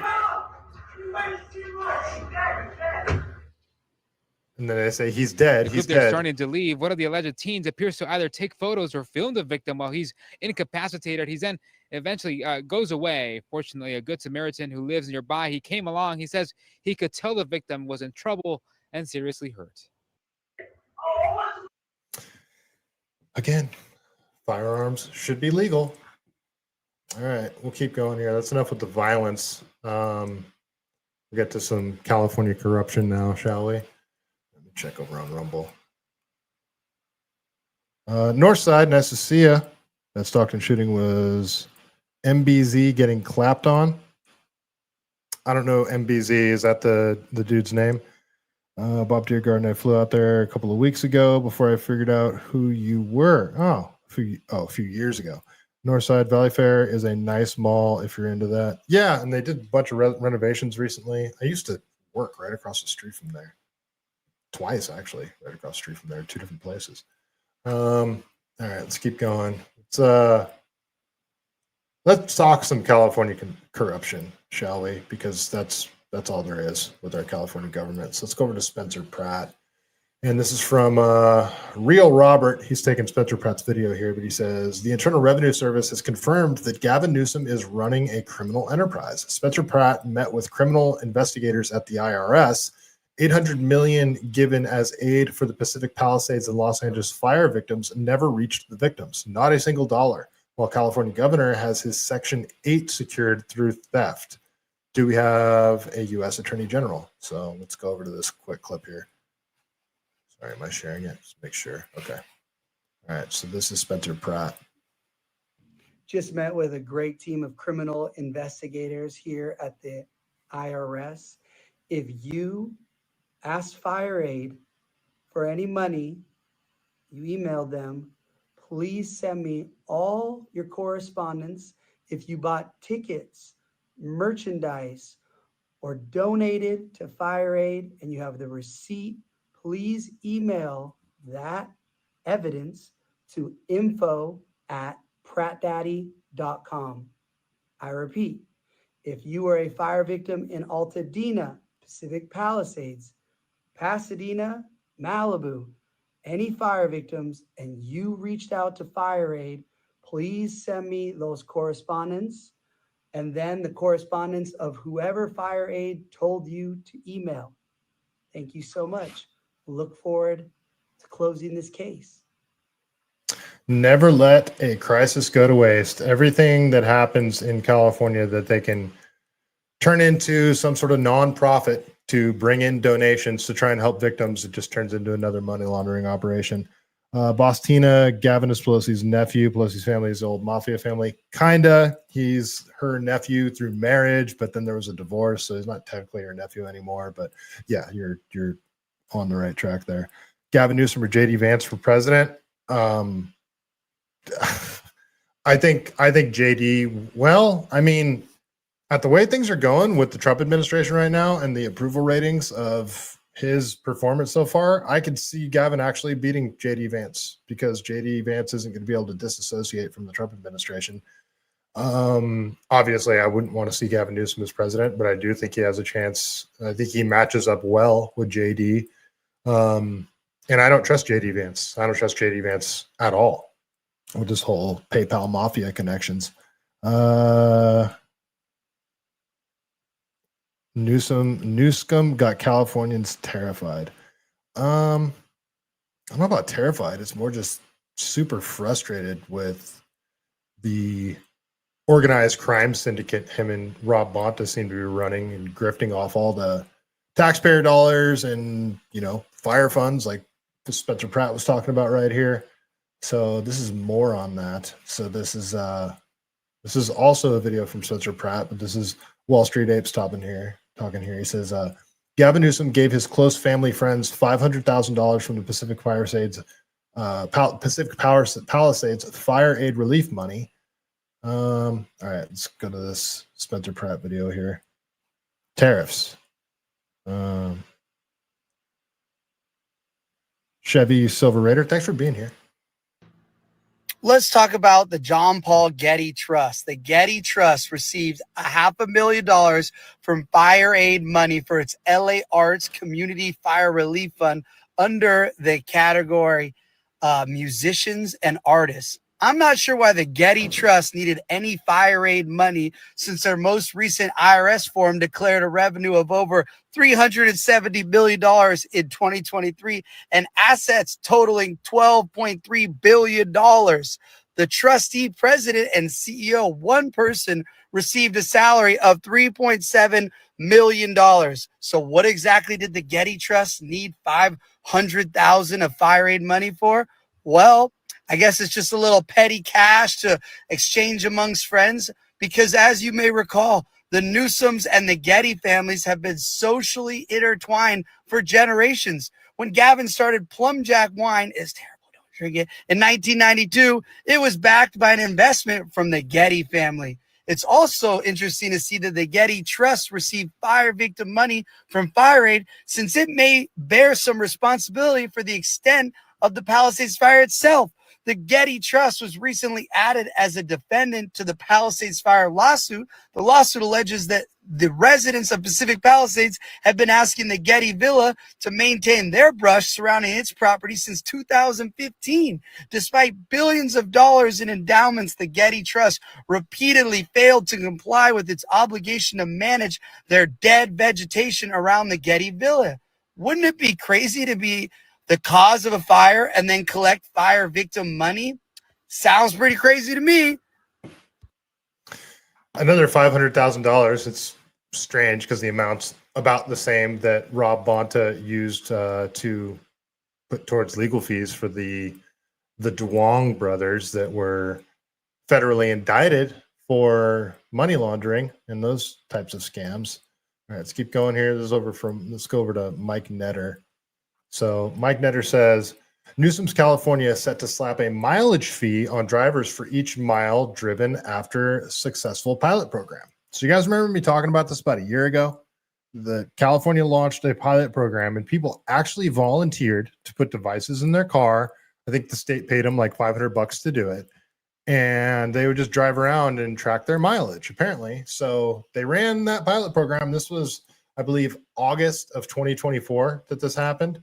And then they say he's dead. The He's group they're dead. starting to leave. One of the alleged teens appears to either take photos or film the victim while he's incapacitated. He's then eventually goes away. Fortunately, a good Samaritan who lives nearby, he came along. He says he could tell the victim was in trouble and seriously hurt. Again, firearms should be legal. All right, we'll keep going here. That's enough with the violence. We'll get to some California corruption now, shall we? Let me check over on Rumble. Northside, nice to see ya. That Stockton shooting was MBZ getting clapped on. I don't know MBZ. Is that the dude's name? Bob Deergarden, I flew out there a couple of weeks ago before I figured out who you were. A few years ago. Northside Valley Fair is a nice mall if you're into that. Yeah, and they did a bunch of renovations recently. I used to work right across the street from there. Twice, actually, right across the street from there, 2 different places. All right, let's keep going. Let's talk some California corruption, shall we? Because that's all there is with our California government. So let's go over to Spencer Pratt. And this is from Real Robert. He's taking Spencer Pratt's video here, but he says, the Internal Revenue Service has confirmed that Gavin Newsom is running a criminal enterprise. Spencer Pratt met with criminal investigators at the IRS. $800 million given as aid for the Pacific Palisades and Los Angeles fire victims never reached the victims, not a single dollar, while California governor has his Section 8 secured through theft. Do we have a U.S. Attorney General? So let's go over to this quick clip here. Sorry, am I sharing it? Just make sure. Okay. All right, so this is Spencer Pratt. Just met with a great team of criminal investigators here at the IRS. If you asked Fire Aid for any money, you emailed them, please send me all your correspondence. If you bought tickets, merchandise, or donated to Fire Aid and you have the receipt, please email that evidence to info@prattdaddy.com. I repeat, if you are a fire victim in Altadena, Pacific Palisades, Pasadena, Malibu, any fire victims, and you reached out to Fire Aid, please send me those correspondence and then the correspondence of whoever Fire Aid told you to email. Thank you so much. Look forward to closing this case. Never let a crisis go to waste. Everything that happens in California that they can turn into some sort of nonprofit to bring in donations to try and help victims, it just turns into another money laundering operation. Bostina, Gavin is Pelosi's nephew. Pelosi's family is the old Mafia family. Kinda. He's her nephew through marriage, but then there was a divorce, so he's not technically her nephew anymore. But yeah, you're on the right track there. Gavin Newsom or JD Vance for president. I think JD, well, I mean, at the way things are going with the Trump administration right now and the approval ratings of his performance so far, I could see Gavin actually beating JD Vance because JD Vance isn't going to be able to disassociate from the Trump administration. Obviously, I wouldn't want to see Gavin Newsom as president, but I do think he has a chance. I think he matches up well with JD. And I don't trust JD Vance. I don't trust JD Vance at all with this whole PayPal Mafia connections. Newsom got Californians terrified. I don't know about terrified. It's more just super frustrated with the organized crime syndicate him and Rob Bonta seem to be running and grifting off all the taxpayer dollars and, fire funds like Spencer Pratt was talking about right here. So this is more on that. So this is also a video from Spencer Pratt, but this is Wall Street Apes talking here. He says, Gavin Newsom gave his close family friends $500,000 from the Pacific Palisades fire aid relief money. All right, let's go to this Spencer Pratt video here. Tariffs. Chevy Silver Raider, thanks for being here. let's talk about the John Paul Getty Trust. The Getty Trust received $500,000 from Fire Aid money for its LA Arts Community Fire Relief Fund under the category musicians and artists. I'm not sure why the Getty Trust needed any fire aid money since their most recent IRS form declared a revenue of over $370 billion in 2023 and assets totaling $12.3 billion. The trustee, president, and CEO, one person, received a salary of $3.7 million. So what exactly did the Getty Trust need $500,000 of fire aid money for? Well, I guess it's just a little petty cash to exchange amongst friends because, as you may recall, the Newsoms and the Getty families have been socially intertwined for generations. When Gavin started Plum Jack Wine, it's terrible, don't drink it, in 1992, it was backed by an investment from the Getty family. It's also interesting to see that the Getty Trust received fire victim money from Fire Aid since it may bear some responsibility for the extent of the Palisades fire itself. The Getty Trust was recently added as a defendant to the Palisades fire lawsuit. The lawsuit alleges that the residents of Pacific Palisades have been asking the Getty Villa to maintain their brush surrounding its property since 2015. Despite billions of dollars in endowments, the Getty Trust repeatedly failed to comply with its obligation to manage their dead vegetation around the Getty Villa. Wouldn't it be crazy to be the cause of a fire and then collect fire victim money? Sounds pretty crazy to me. Another $500,000. It's strange because the amount's about the same that Rob Bonta used to put towards legal fees for the Duong brothers that were federally indicted for money laundering and those types of scams. All right, let's keep going here. Let's go over to Mike Netter. So Mike Netter says, Newsom's California is set to slap a mileage fee on drivers for each mile driven after a successful pilot program. So you guys remember me talking about this about a year ago? The California launched a pilot program and people actually volunteered to put devices in their car. I think the state paid them like $500 to do it. And they would just drive around and track their mileage, apparently. So they ran that pilot program. This was, I believe, August of 2024 that this happened.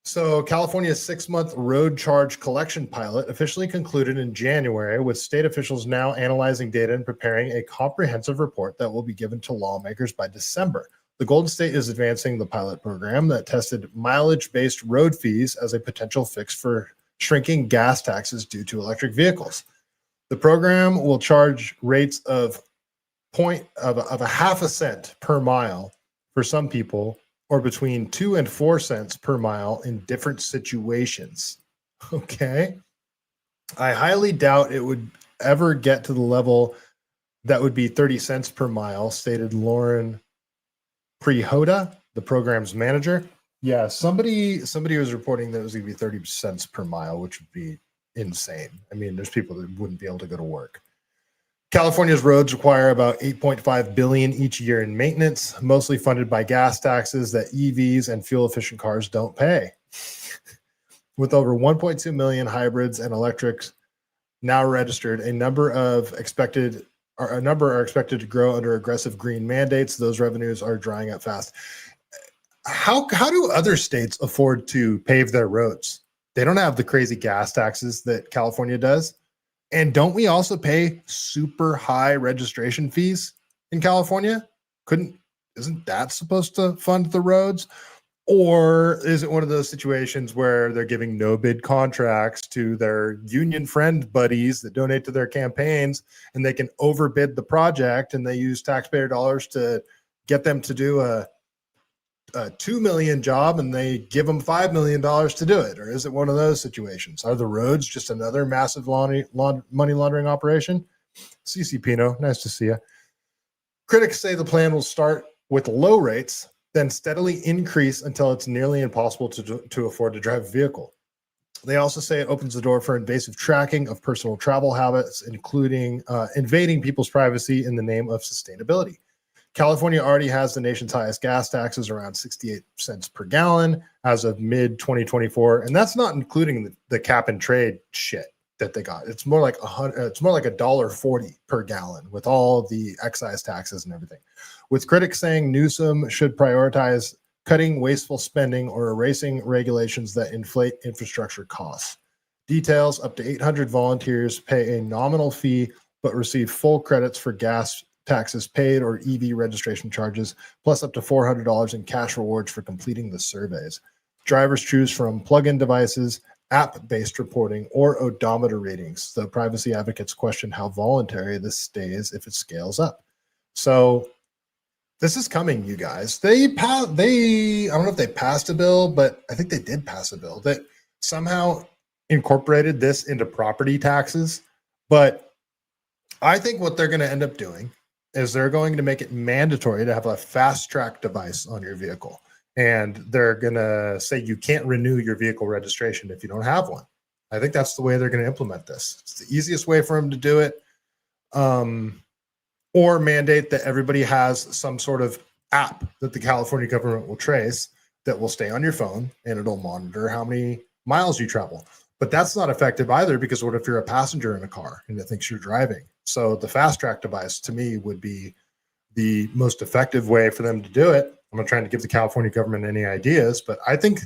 So California's 6-month road charge collection pilot officially concluded in January, with state officials now analyzing data and preparing a comprehensive report that will be given to lawmakers by December. The Golden State is advancing the pilot program that tested mileage-based road fees as a potential fix for shrinking gas taxes due to electric vehicles. The program will charge rates of a half a cent per mile for some people, or between 2 and 4 cents per mile in different situations. Okay. I highly doubt it would ever get to the level that would be 30 cents per mile, stated Lauren Prihoda, the program's manager. Yeah, somebody was reporting that it was going to be 30 cents per mile, which would be insane. I mean, there's people that wouldn't be able to go to work. California's roads require about $8.5 billion each year in maintenance, mostly funded by gas taxes that EVs and fuel-efficient cars don't pay. With over 1.2 million hybrids and electrics now registered, a number are expected to grow under aggressive green mandates. Those revenues are drying up fast. How do other states afford to pave their roads? They don't have the crazy gas taxes that California does. And don't we also pay super high registration fees in California? Isn't that supposed to fund the roads? Or is it one of those situations where they're giving no bid contracts to their union friend buddies that donate to their campaigns and they can overbid the project and they use taxpayer dollars to get them to do a $2 million job and they give them $5 million to do it? Or is it one of those situations? Are the roads just another massive money laundering operation? CC Pino, nice to see you. Critics say the plan will start with low rates, then steadily increase until it's nearly impossible to afford to drive a vehicle. They also say it opens the door for invasive tracking of personal travel habits, including invading people's privacy in the name of sustainability. California already has the nation's highest gas taxes, around 68 cents per gallon as of mid-2024, and that's not including the cap and trade shit. that they got. It's more like $1.40 per gallon with all the excise taxes and everything. With critics saying Newsom should prioritize cutting wasteful spending or erasing regulations that inflate infrastructure costs. Details: up to 800 volunteers pay a nominal fee but receive full credits for gas taxes paid or EV registration charges, plus up to $400 in cash rewards for completing the surveys. Drivers choose from plug-in devices, app-based reporting, or odometer readings. The privacy advocates question how voluntary this stays if it scales up. So this is coming, you guys. I don't know if they passed a bill, but I think they did pass a bill that somehow incorporated this into property taxes. But I think what they're going to end up doing is they're going to make it mandatory to have a fast track device on your vehicle. And they're going to say you can't renew your vehicle registration if you don't have one. I think that's the way they're going to implement this. It's the easiest way for them to do it. Or mandate that everybody has some sort of app that the California government will trace that will stay on your phone and it'll monitor how many miles you travel. But that's not effective either, because what if you're a passenger in a car and it thinks you're driving? So the fast track device to me would be the most effective way for them to do it. I'm not trying to give the California government any ideas, but I think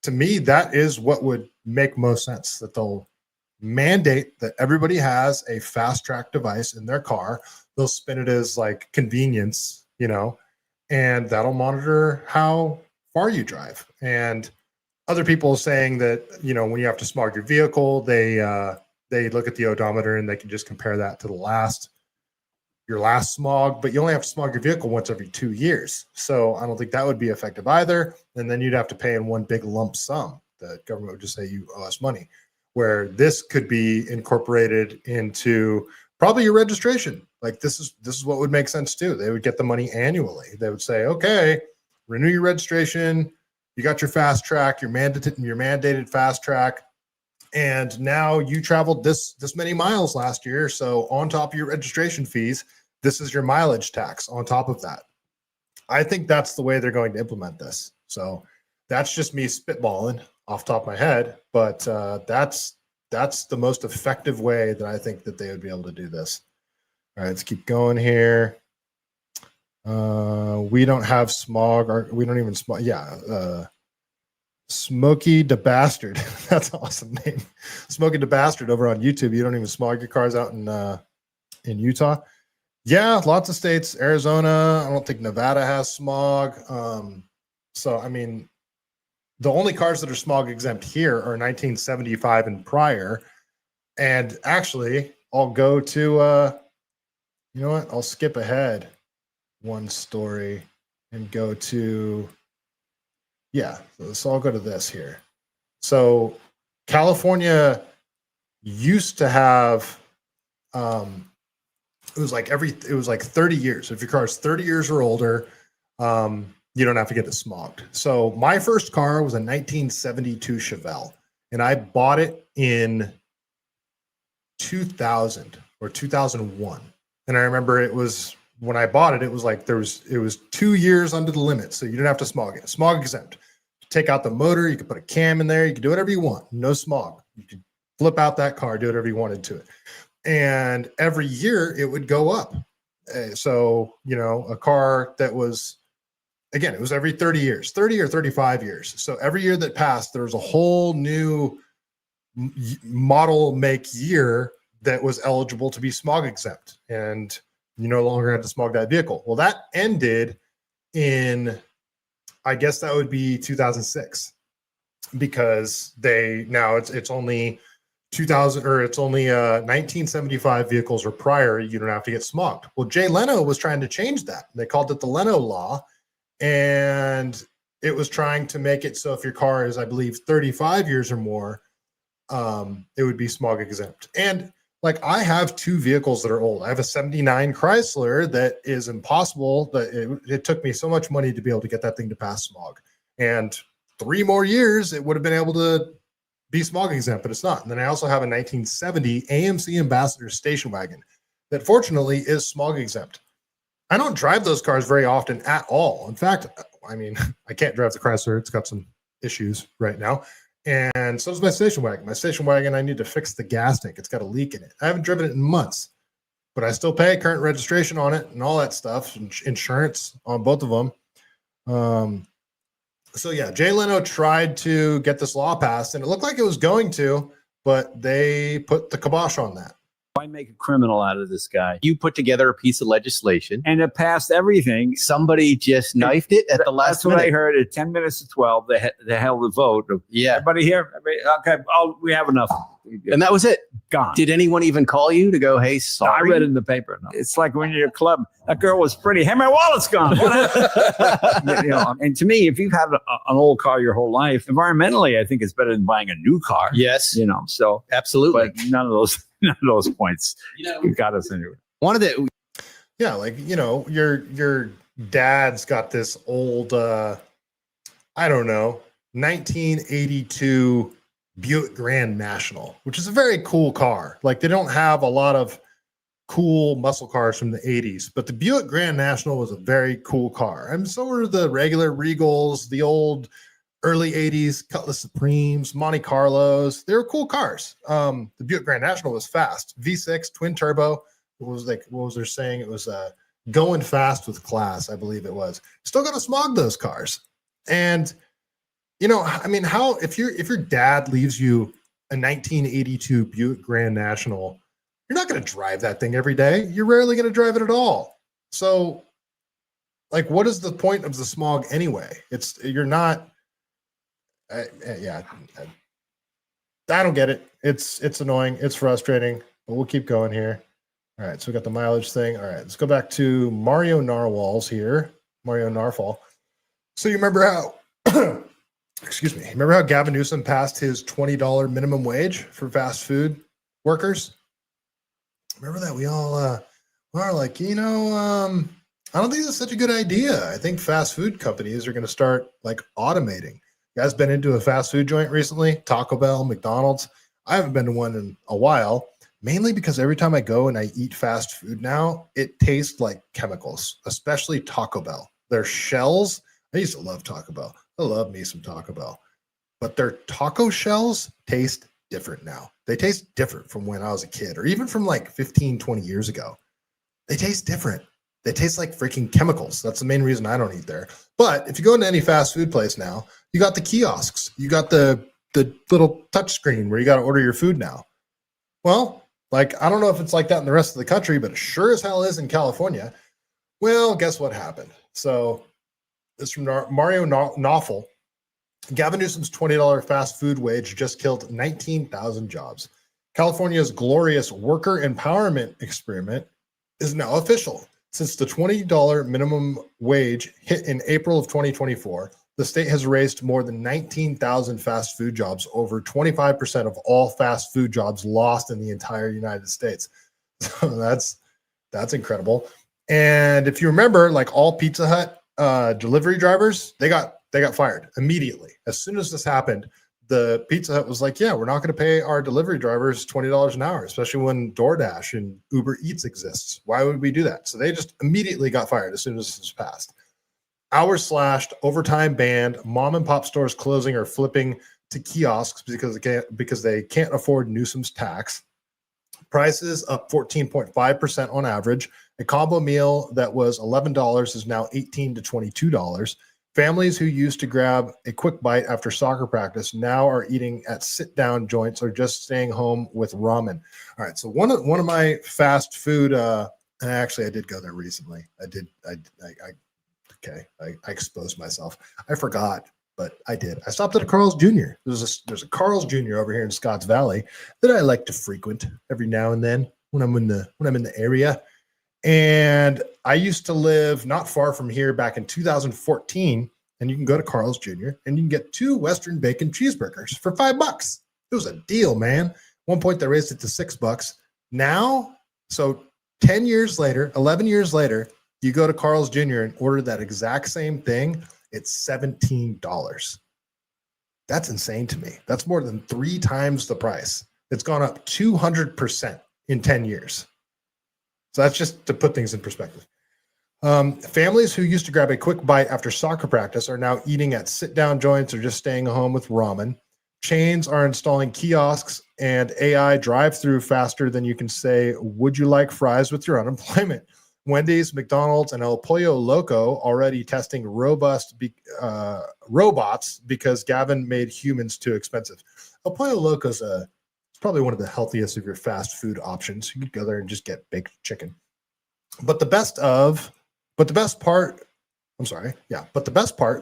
to me that is what would make most sense, that they'll mandate that everybody has a fast track device in their car. They'll spin it as like convenience, and that'll monitor how far you drive. And other people saying that, when you have to smog your vehicle, they look at the odometer and they can just compare that to your last smog, but you only have to smog your vehicle once every 2 years. So I don't think that would be effective either. And then you'd have to pay in one big lump sum. The government would just say you owe us money, where this could be incorporated into probably your registration. Like this is what would make sense too. They would get the money annually. They would say, okay, renew your registration. You got your fast track, your mandated fast track. And now you traveled this many miles last year. So on top of your registration fees, this is your mileage tax on top of that. I think that's the way they're going to implement this. So that's just me spitballing off the top of my head, but that's the most effective way that I think that they would be able to do this. All right, let's keep going here. We don't have smog, or we don't even smog. Yeah. Smokey the Bastard. That's an awesome name. Smokey the Bastard over on YouTube. You don't even smog your cars out in Utah. Yeah, lots of states. Arizona. I don't think Nevada has smog. So I mean, the only cars that are smog exempt here are 1975 and prior. And actually, I'll go to you know what? I'll skip ahead one story and go to, yeah, so I'll go to this here. So California used to have, it was like 30 years. If your car is 30 years or older, you don't have to get it smogged. So my first car was a 1972 Chevelle, and I bought it in 2000 or 2001. And I remember it was, when I bought it, it was like it was 2 years under the limit. So you didn't have to smog it. Smog exempt. Take out the motor, you could put a cam in there, you could do whatever you want. No smog. You could flip out that car, do whatever you wanted to it. And every year it would go up. So, you know, a car that was, again, it was every 30 years, 30 or 35 years. So every year that passed, there was a whole new model make year that was eligible to be smog exempt, and you no longer had to smog that vehicle. Well, that ended in, I guess that would be 2006, because it's only 2000, or it's only 1975 vehicles or prior, you don't have to get smogged. Well, Jay Leno was trying to change that. They called it the Leno law, and it was trying to make it so if your car is, I believe, 35 years or more, it would be smog exempt. And like, I have two vehicles that are old. I have a 79 Chrysler that is impossible. That it took me so much money to be able to get that thing to pass smog. And 3 more years, it would have been able to be smog exempt, but it's not. And then I also have a 1970 AMC Ambassador station wagon that fortunately is smog exempt. I don't drive those cars very often at all. In fact, I mean, I can't drive the Chrysler. It's got some issues right now. And so does my station wagon. My station wagon, I need to fix the gas tank. It's got a leak in it. I haven't driven it in months, but I still pay current registration on it and all that stuff, insurance on both of them. So yeah, Jay Leno tried to get this law passed, and it looked like it was going to, but they put the kibosh on that. Why make a criminal out of this guy? You put together a piece of legislation and it passed everything. Somebody just knifed it at the last minute. That's what I minute. heard at 10 minutes to 12. They held the vote. Yeah. Everybody here? Okay. Oh, we have enough. And that was it. Gone. Did anyone even call you to go, hey, No, sorry? I read it in the paper. No. It's like when you're at a club, that girl was pretty. Hey, my wallet's gone. You know, and to me, if you've had an old car your whole life, environmentally, I think it's better than buying a new car. Yes. You know, so absolutely. But none of those points got us into it. One of the Yeah, like, you know, your dad's got this old I don't know, 1982 Buick Grand National, which is a very cool car. Like, they don't have a lot of cool muscle cars from the 80s, but the Buick Grand National was a very cool car. And so were the regular Regals, the old early 80s Cutlass Supremes, Monte Carlos. They were cool cars. The Buick Grand National was fast. V6, twin turbo. What was there saying? It was going fast with class, I believe it was. Still got to smog those cars. And you know, I mean, how if your dad leaves you a 1982 Buick Grand National, you're not going to drive that thing every day. You're rarely going to drive it at all. So, like, what is the point of the smog anyway? You're not. Yeah, I don't get it. It's annoying. It's frustrating. But we'll keep going here. All right, so we got the mileage thing. All right, let's go back to Mario Narwhals here. Mario Narfall. So you remember how? Excuse me. Remember how Gavin Newsom passed his $20 minimum wage for fast food workers? Remember that? We all are like, you know, I don't think that's such a good idea. I think fast food companies are going to start like automating. You guys been into a fast food joint recently? Taco Bell, McDonald's? I haven't been to one in a while, mainly because every time I go and I eat fast food now, it tastes like chemicals, especially Taco Bell. Their shells, I used to love Taco Bell. I love me some Taco Bell, but their taco shells taste different now. They taste different from when I was a kid, or even from like 15, 20 years ago. They taste different. They taste like freaking chemicals. That's the main reason I don't eat there. But if you go into any fast food place now, you got the kiosks. You got the little touch screen where you got to order your food now. Well, like, I don't know if it's like that in the rest of the country, but it sure as hell is in California. Well, guess what happened? So this is from Mario Nawful. Gavin Newsom's $20 fast food wage just killed 19,000 jobs. California's glorious worker empowerment experiment is now official. Since the $20 minimum wage hit in April of 2024, the state has raised more than 19,000 fast food jobs, over 25% of all fast food jobs lost in the entire United States. So that's incredible. And if you remember, like, all Pizza Hut delivery drivers, they got fired immediately. As soon as this happened, the Pizza Hut was like, yeah, we're not going to pay our delivery drivers $20 an hour, especially when DoorDash and Uber Eats exists. Why would we do that? So they just immediately got fired as soon as this was passed. Hours slashed, overtime banned, mom and pop stores closing or flipping to kiosks because they can't afford Newsom's tax. Prices up 14.5% on average. A combo meal that was $11 is now $18 to $22. Families who used to grab a quick bite after soccer practice now are eating at sit-down joints or just staying home with ramen. All right, so one of my fast food, and actually I did go there recently. I exposed myself. I forgot, but I did. I stopped at a Carl's Jr. There's a Carl's Jr. over here in Scotts Valley that I like to frequent every now and then when I'm in the area. And I used to live not far from here back in 2014, and you can go to Carl's Jr. and you can get 2 Western bacon cheeseburgers for $5. It was a deal, man. At one point they raised it to $6. Now, so 11 years later, you go to Carl's Jr. and order that exact same thing, it's $17. That's insane to me. That's more than 3 times the price. It's gone up 200% in 10 years. So that's just to put things in perspective. Families who used to grab a quick bite after soccer practice are now eating at sit-down joints or just staying home with ramen. Chains are installing kiosks and AI drive-through faster than you can say, would you like fries with your unemployment? Wendy's, McDonald's, and El Pollo Loco already testing robots because Gavin made humans too expensive. El Pollo Loco is probably one of the healthiest of your fast food options. You could go there and just get baked chicken. But the best part,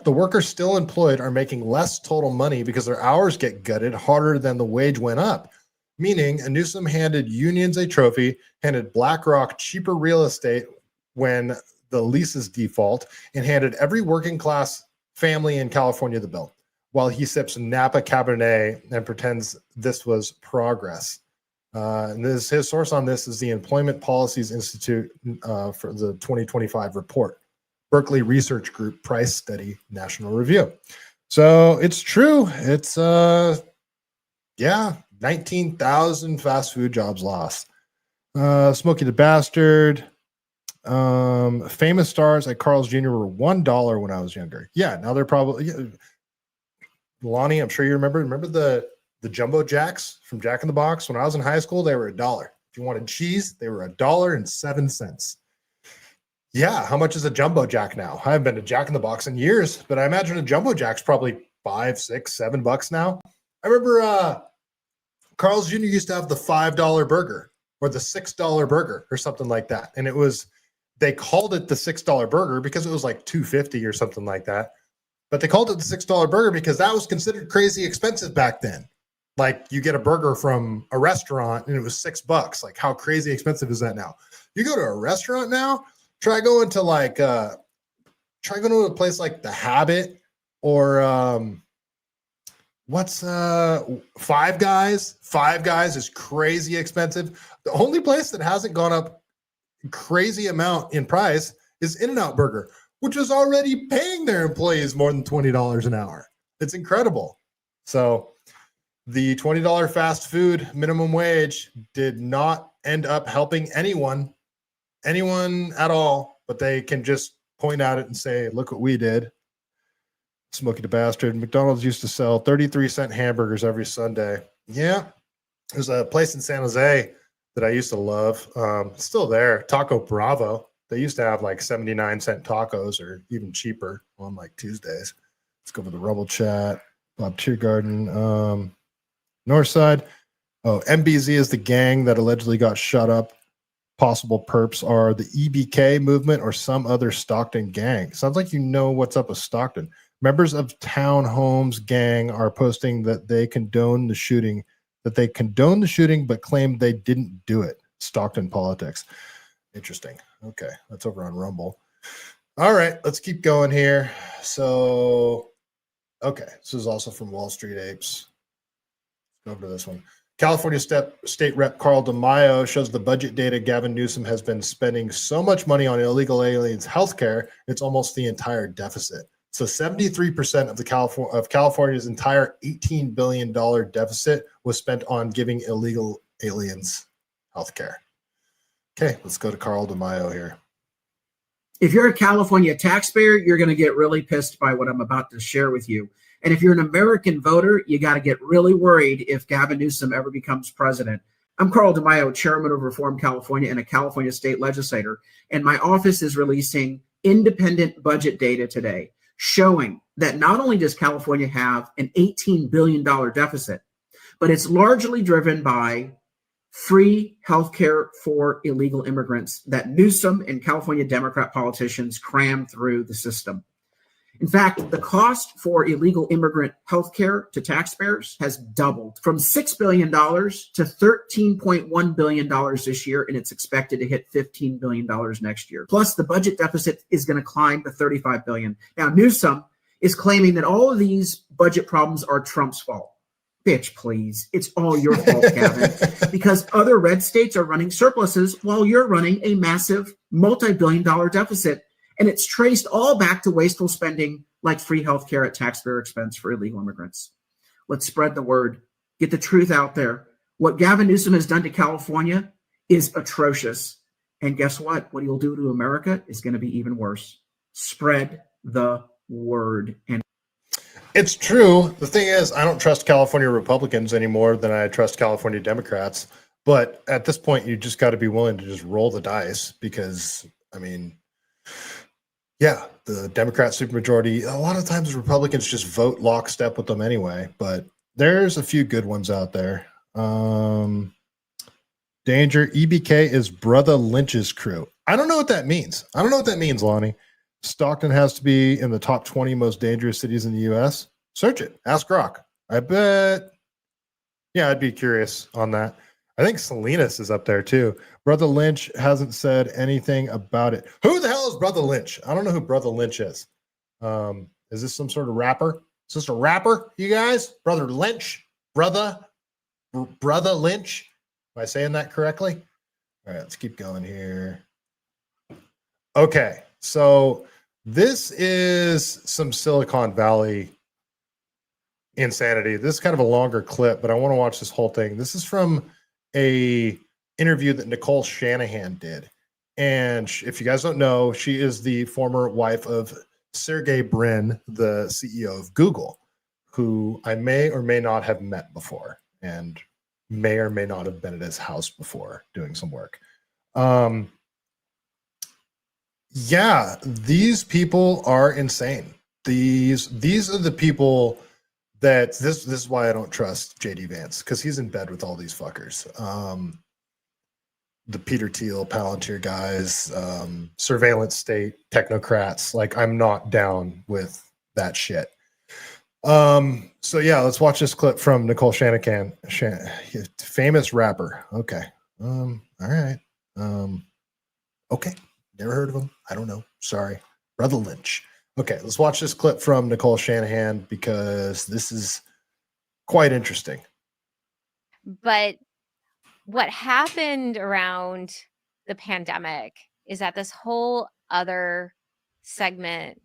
the workers still employed are making less total money because their hours get gutted harder than the wage went up. Meaning, Newsom handed unions a trophy, handed BlackRock cheaper real estate when the leases default, and handed every working class family in California the bill, while he sips Napa Cabernet and pretends this was progress. And his source on this is the Employment Policies Institute for the 2025 report. Berkeley Research Group Price Study National Review. So it's true. It's 19,000 fast food jobs lost. Smokey the Bastard. Famous stars like Carl's Jr. were $1 when I was younger. Yeah, now they're probably Lonnie, I'm sure you remember the Jumbo Jacks from Jack in the Box. When I was in high school, they were $1. If you wanted cheese, they were $1.07. Yeah, how much is a Jumbo Jack now? I haven't been to Jack in the Box in years, but I imagine a Jumbo Jack's probably $5, $6, $7 now. I remember Carl's Jr. used to have the $5 burger or the $6 burger or something like that. And they called it the $6 burger because it was like $2.50 or something like that. But they called it the $6 burger because that was considered crazy expensive back then. Like you get a burger from a restaurant and it was $6. Like how crazy expensive is that now? You go to a restaurant now, try going to a place like The Habit or Five Guys. Five Guys is crazy expensive. The only place that hasn't gone up crazy amount in price is In-N-Out Burger, which is already paying their employees more than $20 an hour. It's incredible. So the $20 fast food minimum wage did not end up helping anyone at all, but they can just point at it and say, look what we did. Smokey the Bastard. McDonald's used to sell 33-cent hamburgers every Sunday. Yeah. There's a place in San Jose that I used to love. It's still there. Taco Bravo. They used to have like 79-cent tacos or even cheaper on like Tuesdays. Let's go over the Rebel Chat. Bob Tiergarten. Northside. Oh, MBZ is the gang that allegedly got shut up. Possible perps are the EBK movement or some other Stockton gang. Sounds like you know what's up with Stockton. Members of Town Homes gang are posting that they condone the shooting, but claim they didn't do it. Stockton politics. Interesting. Okay, that's over on Rumble. All right, let's keep going here. So, okay, this is also from Wall Street Apes. Go over to this one. California State Rep Carl DeMaio shows the budget data Gavin Newsom has been spending so much money on illegal aliens' healthcare, it's almost the entire deficit. So 73% of California's entire $18 billion deficit was spent on giving illegal aliens healthcare. Okay, let's go to Carl DeMaio here. If you're a California taxpayer, you're going to get really pissed by what I'm about to share with you. And if you're an American voter, you got to get really worried if Gavin Newsom ever becomes president. I'm Carl DeMaio, chairman of Reform California and a California state legislator. And my office is releasing independent budget data today showing that not only does California have an $18 billion deficit, but it's largely driven by free healthcare for illegal immigrants that Newsom and California Democrat politicians crammed through the system. In fact, the cost for illegal immigrant healthcare to taxpayers has doubled from $6 billion to $13.1 billion this year, and it's expected to hit $15 billion next year. Plus, the budget deficit is going to climb to $35 billion. Now, Newsom is claiming that all of these budget problems are Trump's fault. Bitch, please. It's all your fault, Gavin, because other red states are running surpluses while you're running a massive multi-billion-dollar deficit. And it's traced all back to wasteful spending like free healthcare at taxpayer expense for illegal immigrants. Let's spread the word. Get the truth out there. What Gavin Newsom has done to California is atrocious. And guess what? What he'll do to America is going to be even worse. Spread the word. And It's true. The thing is, I don't trust California Republicans any more than I trust California Democrats. But at this point, you just got to be willing to just roll the dice because, I mean, yeah, the Democrat supermajority, a lot of times Republicans just vote lockstep with them anyway. But there's a few good ones out there. Danger, EBK is Brother Lynch's crew. I don't know what that means. I don't know what that means, Lonnie. Stockton has to be in the top 20 most dangerous cities in the U.S. Search it. Ask Rock. I bet. Yeah, I'd be curious on that. I think Salinas is up there too. Brother Lynch hasn't said anything about it. Who the hell is Brother Lynch? I don't know who Brother Lynch is. Is this some sort of rapper? Is this a rapper, you guys? Brother Lynch? Brother Lynch? Am I saying that correctly? All right, let's keep going here. Okay, so this is some Silicon Valley insanity. This is kind of a longer clip, but I want to watch this whole thing. This is from a interview that Nicole Shanahan did. And if you guys don't know, she is the former wife of Sergey Brin, the CEO of Google, who I may or may not have met before and may or may not have been at his house before doing some work. Yeah, these people are insane. These are the people that this is why I don't trust JD Vance, because he's in bed with all these fuckers. The Peter Thiel, Palantir guys, surveillance state, technocrats. Like, I'm not down with that shit. So yeah, let's watch this clip from Nicole Shanahan, famous rapper. Okay. All right. Okay. Never heard of him. I don't know. Sorry. Brother Lynch. Okay, let's watch this clip from Nicole Shanahan because this is quite interesting. But what happened around the pandemic is that this whole other segment,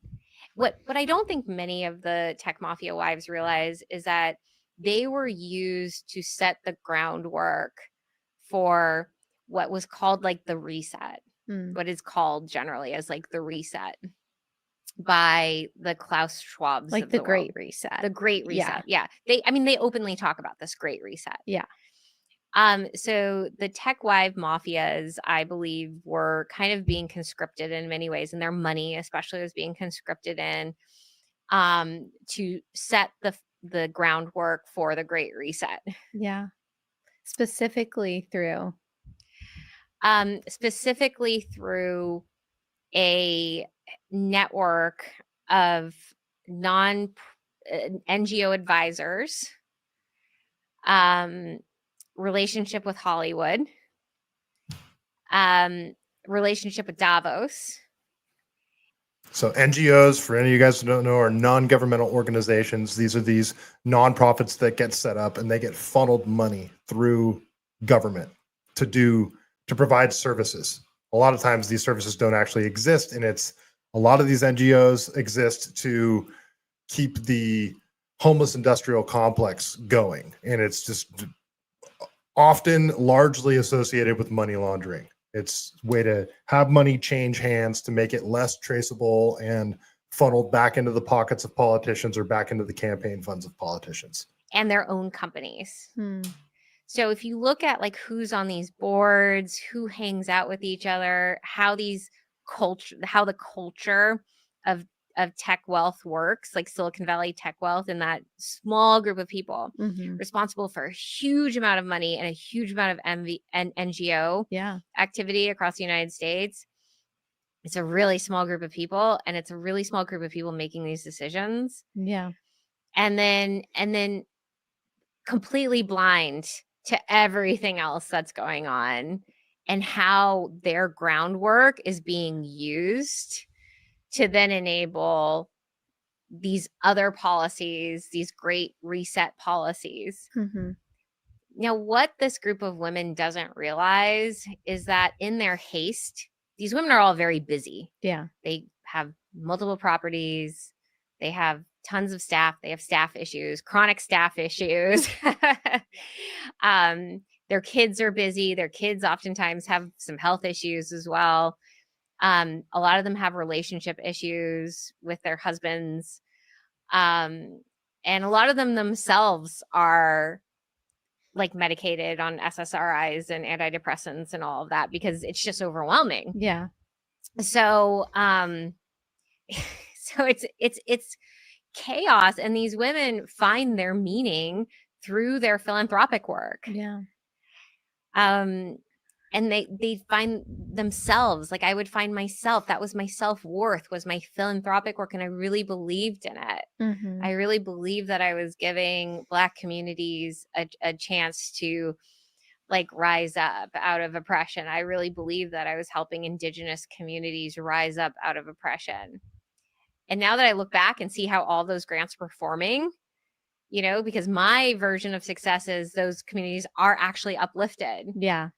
what I don't think many of the tech mafia wives realize is that they were used to set the groundwork for what was called like the reset, what is called generally as like the reset by the Klaus Schwabs, like of the the Great world. Reset. The Great Reset. Yeah. They openly talk about this Great Reset. Yeah. So the tech wife mafias, I believe, were kind of being conscripted in many ways, and their money especially was being conscripted in to set the groundwork for the Great Reset. Yeah. Specifically through a network of NGO advisors, relationship with Hollywood, relationship with Davos. So NGOs, for any of you guys who don't know, are non-governmental organizations. These are these nonprofits that get set up and they get funneled money through government to provide services. A lot of times these services don't actually exist, and a lot of these NGOs exist to keep the homeless industrial complex going, and it's just often largely associated with money laundering. It's a way to have money change hands to make it less traceable and funneled back into the pockets of politicians or back into the campaign funds of politicians. And their own companies. So if you look at like who's on these boards, who hangs out with each other, how the culture of tech wealth works, like Silicon Valley tech wealth, and that small group of people responsible for a huge amount of money and a huge amount of NGO activity across the United States. It's a really small group of people, and it's a really small group of people making these decisions. Yeah. And then completely blind to everything else that's going on and how their groundwork is being used to then enable these other policies, these Great Reset policies. Now, what this group of women doesn't realize is that in their haste, these women are all very busy. Yeah. They have multiple properties. They have tons of staff. They have staff issues, chronic staff issues. Their kids are busy. Their kids oftentimes have some health issues as well. A lot of them have relationship issues with their husbands. And a lot of them themselves are like medicated on SSRIs and antidepressants and all of that because it's just overwhelming. Yeah. So, so it's chaos, and these women find their meaning through their philanthropic work. Yeah. And they find themselves. Like I would find myself. That was my self-worth, was my philanthropic work, and I really believed in it. Mhm. I really believed that I was giving Black communities a chance to like rise up out of oppression. I really believed that I was helping Indigenous communities rise up out of oppression. And now that I look back and see how all those grants were forming, you know, because my version of success is those communities are actually uplifted. Yeah.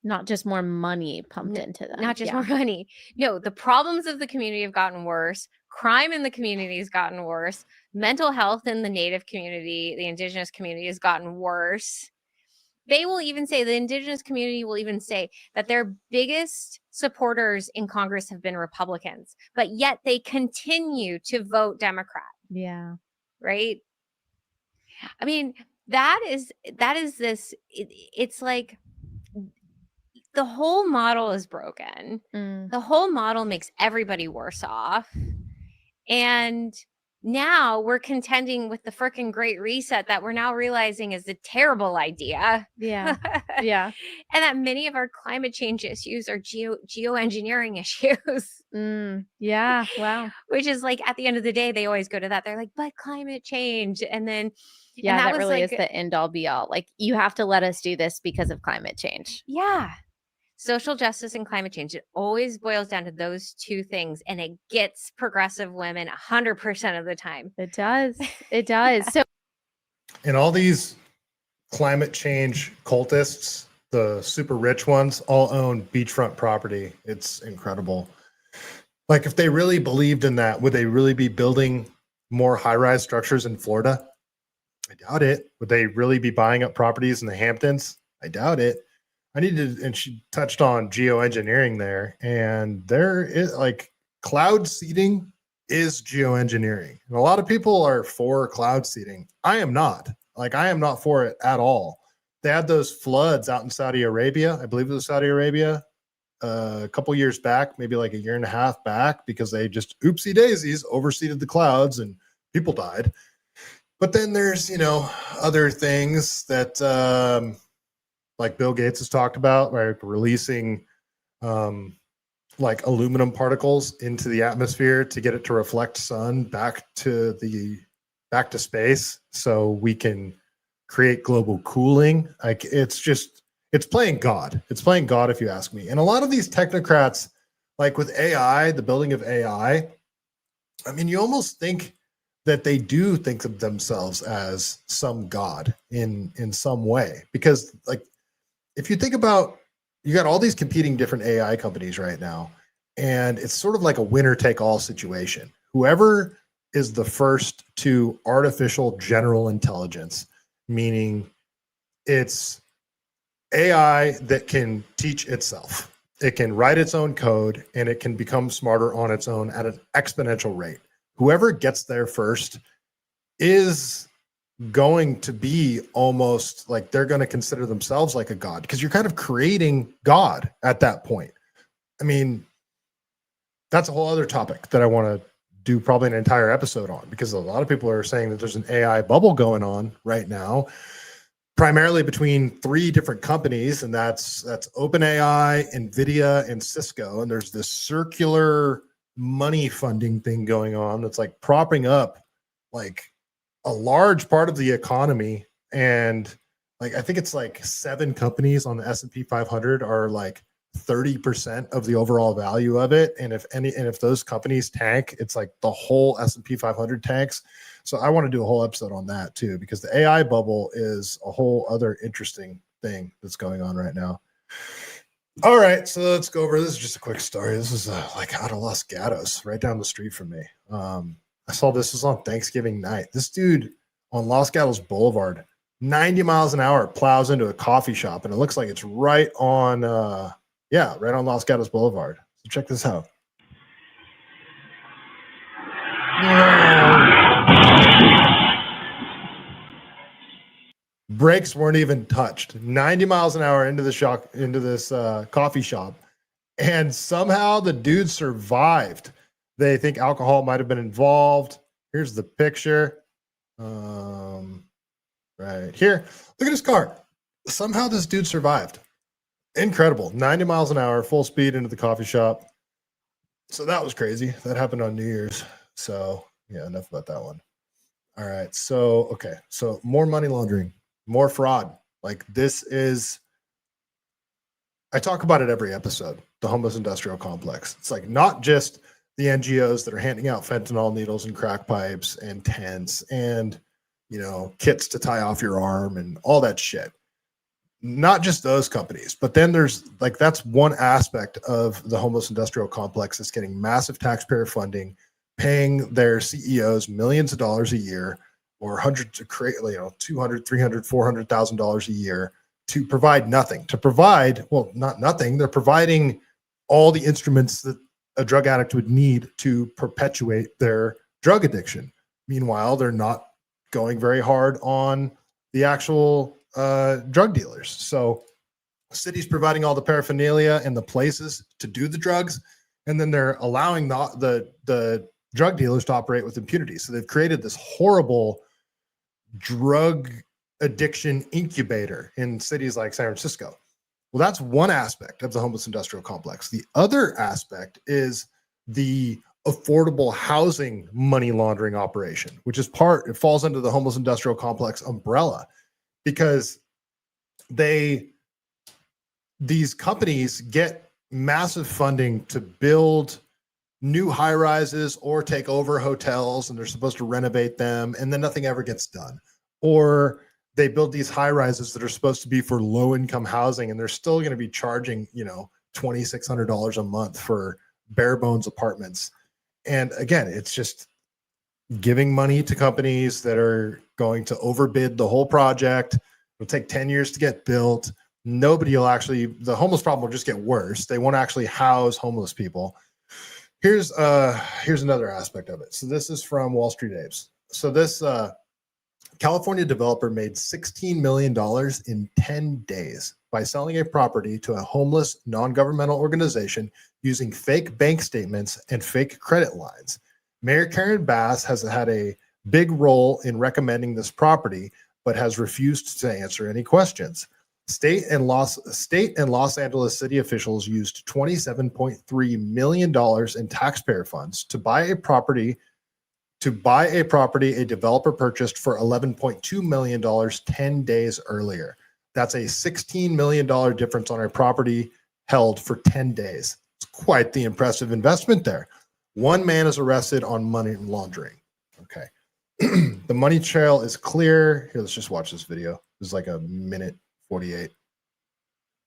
Not just more money pumped into them. Not just Yeah. more money. No, the problems of the community have gotten worse. Crime in the community has gotten worse. Mental health in the Native community, the Indigenous community, has gotten worse. They will even say, the Indigenous community will even say that their biggest supporters in Congress have been Republicans, but yet they continue to vote Democrat. Yeah. Right? I mean, that is this, it's like the whole model is broken. The whole model makes everybody worse off. And now we're contending with the frickin' Great Reset that we're now realizing is a terrible idea. Yeah. Yeah. And that many of our climate change issues are geoengineering issues. Yeah. Wow. Which is like, at the end of the day, they always go to that. They're like, but climate change. And then, Yeah, and that was really like, is the end all be all. Like, you have to let us do this because of climate change. yeah. Social justice and climate change. It always boils down to those two things. And it gets progressive women 100% of the time. It does. It does. So, And all these climate change cultists, the super rich ones, all own beachfront property. It's incredible. Like, if they really believed in that, would they really be building more high-rise structures in Florida? I doubt it. Would they really be buying up properties in the Hamptons? I doubt it. And she touched on geoengineering there, and there is like cloud seeding is geoengineering. And a lot of people are for cloud seeding. I am not. Like, I am not for it at all. They had those floods out in Saudi Arabia. I believe it was Saudi Arabia a couple years back, maybe like a year and a half back, because they just oopsie daisies overseeded the clouds and people died. But then there's, you know, other things that like Bill Gates has talked about, like releasing like aluminum particles into the atmosphere to get it to reflect sun back to space, so we can create global cooling. Like, it's playing God. It's playing God, if you ask me. And a lot of these technocrats, like with AI, the building of AI, I mean, you almost think that they do think of themselves as some god in some way, because like, if you think about, you got all these competing different AI companies right now, and it's sort of like a winner take all situation. Whoever is the first to artificial general intelligence, meaning it's AI that can teach itself. It can write its own code, and it can become smarter on its own at an exponential rate. Whoever gets there first is going to be almost like they're going to consider themselves like a god, because you're kind of creating God at that point. I mean, that's a whole other topic that I want to do probably an entire episode on, because a lot of people are saying that there's an AI bubble going on right now, primarily between 3 different companies, and that's OpenAI, NVIDIA, and Cisco. And there's this circular money funding thing going on that's like propping up like a large part of the economy. And like, I think it's like 7 companies on the S&P 500 are like 30% of the overall value of it. And if those companies tank, it's like the whole S&P 500 tanks. So I want to do a whole episode on that too, because the AI bubble is a whole other interesting thing that's going on right now. All right, so let's go over. This is just a quick story. This is like out of Los Gatos, right down the street from me. I saw this was on Thanksgiving night. This dude on Los Gatos Boulevard, 90 miles an hour, plows into a coffee shop, and it looks like it's right on, right on Los Gatos Boulevard. So check this out. Brakes weren't even touched. 90 miles an hour into this coffee shop, and somehow the dude survived. They think alcohol might have been involved. Here's the picture. Right here. Look at his car. Somehow this dude survived. Incredible. 90 miles an hour, full speed into the coffee shop. So that was crazy. That happened on New Year's. So yeah, enough about that one. All right. So, okay. So more money laundering, more fraud. Like this is, I talk about it every episode, the homeless industrial complex. It's like not just the NGOs that are handing out fentanyl needles and crack pipes and tents and, you know, kits to tie off your arm and all that shit. Not just those companies, but then there's like, that's one aspect of the homeless industrial complex that's getting massive taxpayer funding, paying their CEOs millions of dollars a year or hundreds of, $200,000, $300,000, $400,000 a year to provide nothing. To provide, well, not nothing. They're providing all the instruments that a drug addict would need to perpetuate their drug addiction. Meanwhile, they're not going very hard on the actual drug dealers. So the city's providing all the paraphernalia and the places to do the drugs, and then they're allowing the drug dealers to operate with impunity. So they've created this horrible drug addiction incubator in cities like San Francisco. Well, that's one aspect of the homeless industrial complex. The other aspect is the affordable housing money laundering operation, which is it falls under the homeless industrial complex umbrella, because these companies get massive funding to build new high rises or take over hotels, and they're supposed to renovate them, and then nothing ever gets done. Or they build these high rises that are supposed to be for low income housing, and they're still going to be charging, $2,600 a month for bare bones apartments. And again, it's just giving money to companies that are going to overbid the whole project. It'll take 10 years to get built. Nobody will actually, the homeless problem will just get worse. They won't actually house homeless people. Here's another aspect of it. So this is from Wall Street Apes. So this California developer made $16 million in 10 days by selling a property to a homeless non-governmental organization using fake bank statements and fake credit lines. Mayor Karen Bass has had a big role in recommending this property, but has refused to answer any questions. State and Los Angeles city officials used $27.3 million in taxpayer funds to buy a property a developer purchased for $11.2 million 10 days earlier. That's a $16 million difference on a property held for 10 days. It's quite the impressive investment there. One man is arrested on money laundering. Okay. The money trail is clear. Here, let's just watch this video. This is like a minute 48.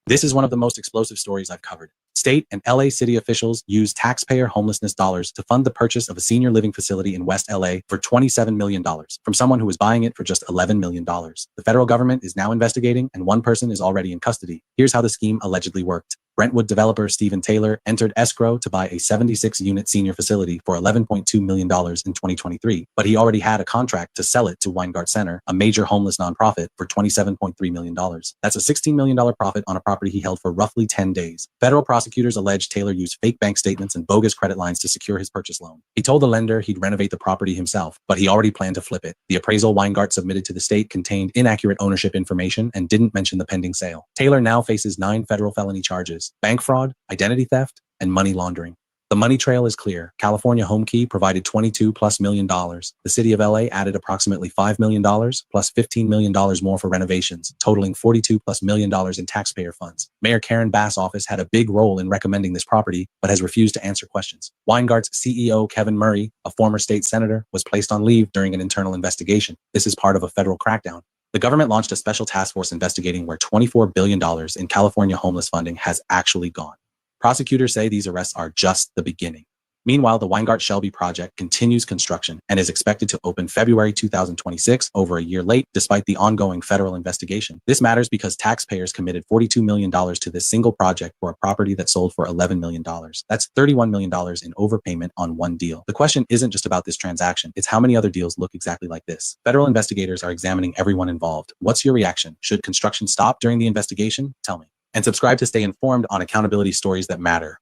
This is one of the most explosive stories I've covered. State and LA city officials used taxpayer homelessness dollars to fund the purchase of a senior living facility in West LA for $27 million from someone who was buying it for just $11 million. The federal government is now investigating, and one person is already in custody. Here's how the scheme allegedly worked. Brentwood developer Stephen Taylor entered escrow to buy a 76-unit senior facility for $11.2 million in 2023, but he already had a contract to sell it to Weingart Center, a major homeless nonprofit, for $27.3 million. That's a $16 million profit on a property he held for roughly 10 days. Federal prosecutors allege Taylor used fake bank statements and bogus credit lines to secure his purchase loan. He told the lender he'd renovate the property himself, but he already planned to flip it. The appraisal Weingart submitted to the state contained inaccurate ownership information and didn't mention the pending sale. Taylor now faces 9 federal felony charges: bank fraud, identity theft, and money laundering. The money trail is clear. California Home Key provided $22+ million. The city of LA added approximately $5 million plus $15 million more for renovations, totaling $42+ million in taxpayer funds. Mayor Karen Bass' office had a big role in recommending this property, but has refused to answer questions. Weingart's CEO, Kevin Murray, a former state senator, was placed on leave during an internal investigation. This is part of a federal crackdown. The government launched a special task force investigating where $24 billion in California homeless funding has actually gone. Prosecutors say these arrests are just the beginning. Meanwhile, the Weingart Shelby project continues construction and is expected to open February 2026, over a year late, despite the ongoing federal investigation. This matters because taxpayers committed $42 million to this single project for a property that sold for $11 million. That's $31 million in overpayment on one deal. The question isn't just about this transaction, it's how many other deals look exactly like this. Federal investigators are examining everyone involved. What's your reaction? Should construction stop during the investigation? Tell me. And subscribe to stay informed on accountability stories that matter.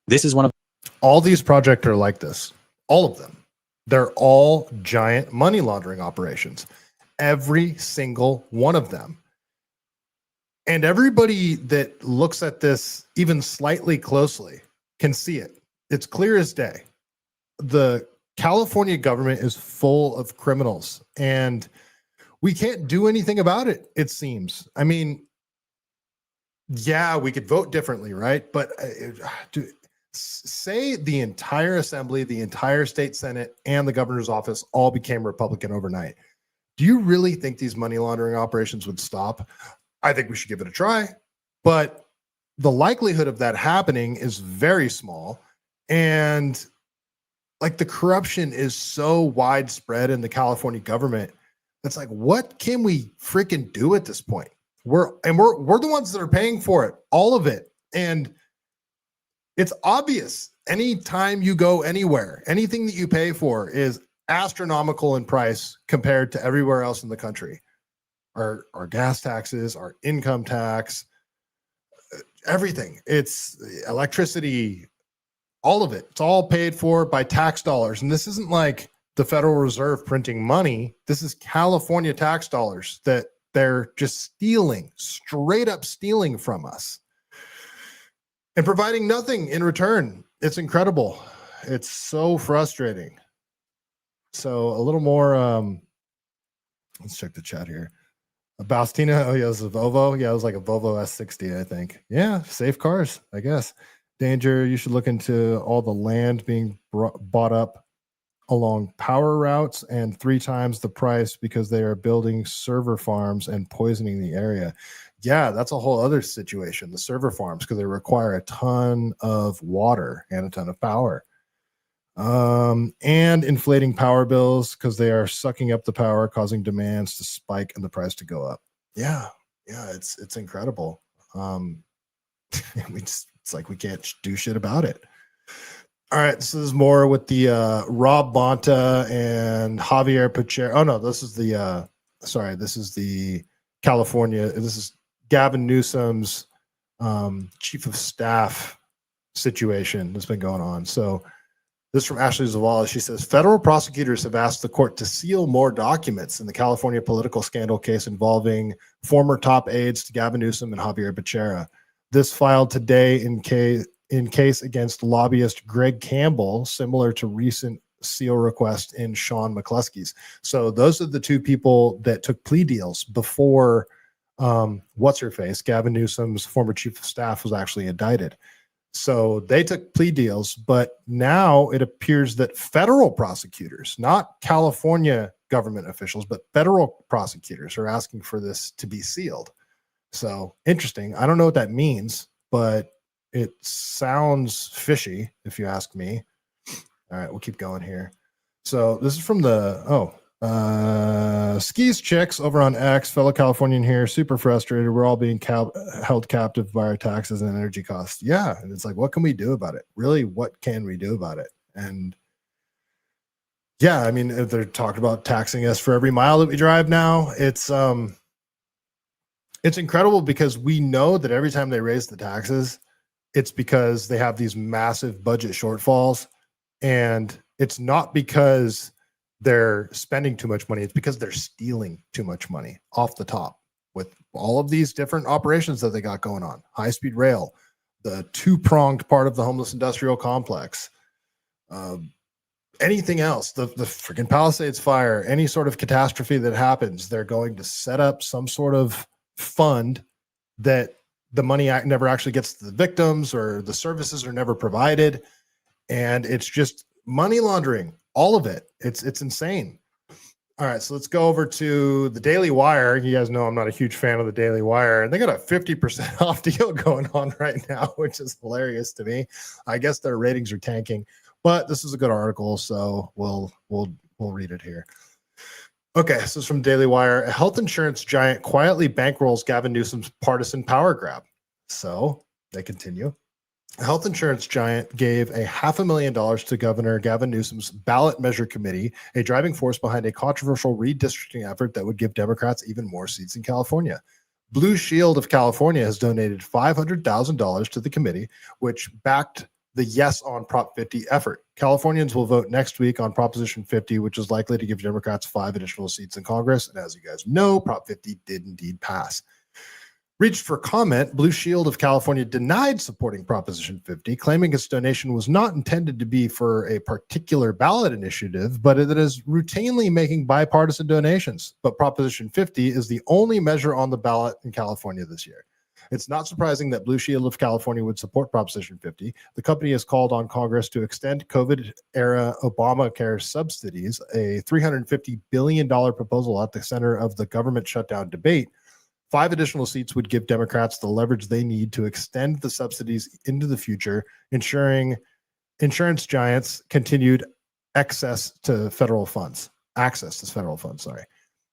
This is one of all these projects are like this. All of them. They're all giant money laundering operations. Every single one of them. And everybody that looks at this even slightly closely can see it. It's clear as day. The California government is full of criminals, and we can't do anything about it, it seems. I mean, yeah, we could vote differently, right? But say the entire assembly, the entire state senate, and the governor's office all became Republican overnight. Do you really think these money laundering operations would stop? I think we should give it a try, but the likelihood of that happening is very small. And like, the corruption is so widespread in the California government. It's like, what can we freaking do at this point? We're the ones that are paying for it, all of it. And it's obvious. Anytime you go anywhere, anything that you pay for is astronomical in price compared to everywhere else in the country. Our gas taxes, our income tax, everything. It's electricity, all of it. It's all paid for by tax dollars. And this isn't like the Federal Reserve printing money. This is California tax dollars that they're just stealing, straight up stealing from us, and providing nothing in return. It's incredible. It's so frustrating. So a little more, let's check the chat here. Baustina, oh yeah, it was a Volvo. Yeah, it was like a Volvo S60, I think. Yeah, safe cars, I guess. Danger, you should look into all the land being bought up along power routes and 3 times the price because they are building server farms and poisoning the area. Yeah, that's a whole other situation, the server farms, because they require a ton of water and a ton of power. And inflating power bills because they are sucking up the power, causing demands to spike and the price to go up. Yeah, it's incredible. It's like we can't do shit about it. All right, this is more with the Rob Bonta and Javier Pacher. Oh no, this is the this is the California. This is Gavin Newsom's chief of staff situation that's been going on. So this is from Ashley Zavala. She says, federal prosecutors have asked the court to seal more documents in the California political scandal case involving former top aides to Gavin Newsom and Javier Becerra. This filed today in case against lobbyist Greg Campbell, similar to recent seal request in Sean McCluskey's. So those are the 2 people that took plea deals before what's-her-face, Gavin Newsom's former chief of staff, was actually indicted. So they took plea deals, but now it appears that federal prosecutors, not California government officials, but federal prosecutors are asking for this to be sealed. So interesting. I don't know what that means, but it sounds fishy, if you ask me. All right, we'll keep going here. So this is from the, Skis Chicks over on X, fellow Californian here, super frustrated. We're all being held captive by our taxes and energy costs. Yeah, and it's like, what can we do about it? Really, what can we do about it? And yeah, I mean, if they're talking about taxing us for every mile that we drive now, it's incredible because we know that every time they raise the taxes, it's because they have these massive budget shortfalls, and it's not because they're spending too much money. It's because they're stealing too much money off the top with all of these different operations that they got going on. High-speed rail, the 2-pronged part of the homeless industrial complex, anything else, the freaking Palisades fire, any sort of catastrophe that happens, they're going to set up some sort of fund that the money never actually gets to the victims, or the services are never provided. And it's just money laundering, all of it. It's insane. All right, so let's go over to the Daily Wire. You guys know I'm not a huge fan of the Daily Wire, and they got a 50% off deal going on right now, which is hilarious to me. I guess their ratings are tanking, but this is a good article, so we'll read it here. Okay, this is from Daily Wire. A health insurance giant quietly bankrolls Gavin Newsom's partisan power grab. So they continue. A health insurance giant gave $500,000 to Governor Gavin Newsom's ballot measure committee, a driving force behind a controversial redistricting effort that would give Democrats even more seats in California. Blue Shield of California has donated $500,000 to the committee, which backed the Yes on Prop 50 effort. Californians will vote next week on Proposition 50, which is likely to give Democrats 5 additional seats in Congress. And as you guys know, Prop 50 did indeed pass. Reached for comment, Blue Shield of California denied supporting Proposition 50, claiming its donation was not intended to be for a particular ballot initiative, but it is routinely making bipartisan donations. But Proposition 50 is the only measure on the ballot in California this year. It's not surprising that Blue Shield of California would support Proposition 50. The company has called on Congress to extend COVID-era Obamacare subsidies, a $350 billion proposal at the center of the government shutdown debate. 5 additional seats would give Democrats the leverage they need to extend the subsidies into the future, ensuring insurance giants continued access to federal funds.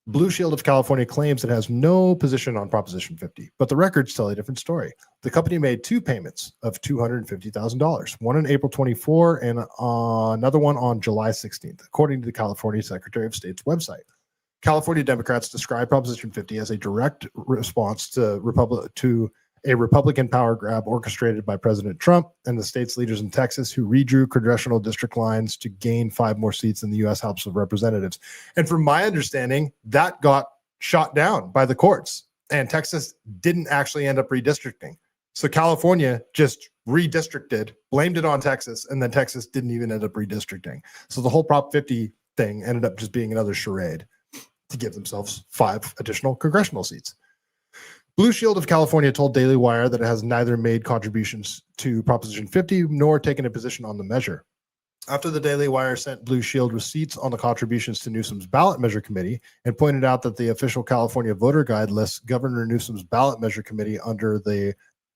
Blue Shield of California claims it has no position on Proposition 50, but the records tell a different story. The company made 2 payments of $250,000, one on April 24 and another one on July 16th, according to the California Secretary of State's website. California Democrats describe Proposition 50 as a direct response to a Republican power grab orchestrated by President Trump and the state's leaders in Texas, who redrew congressional district lines to gain 5 more seats in the U.S. House of Representatives. And from my understanding, that got shot down by the courts, and Texas didn't actually end up redistricting. So California just redistricted, blamed it on Texas, and then Texas didn't even end up redistricting. So the whole Prop 50 thing ended up just being another charade to give themselves 5 additional congressional seats. Blue Shield of California told Daily Wire that it has neither made contributions to Proposition 50 nor taken a position on the measure. After the Daily Wire sent Blue Shield receipts on the contributions to Newsom's ballot measure committee and pointed out that the official California voter guide lists Governor Newsom's ballot measure committee under the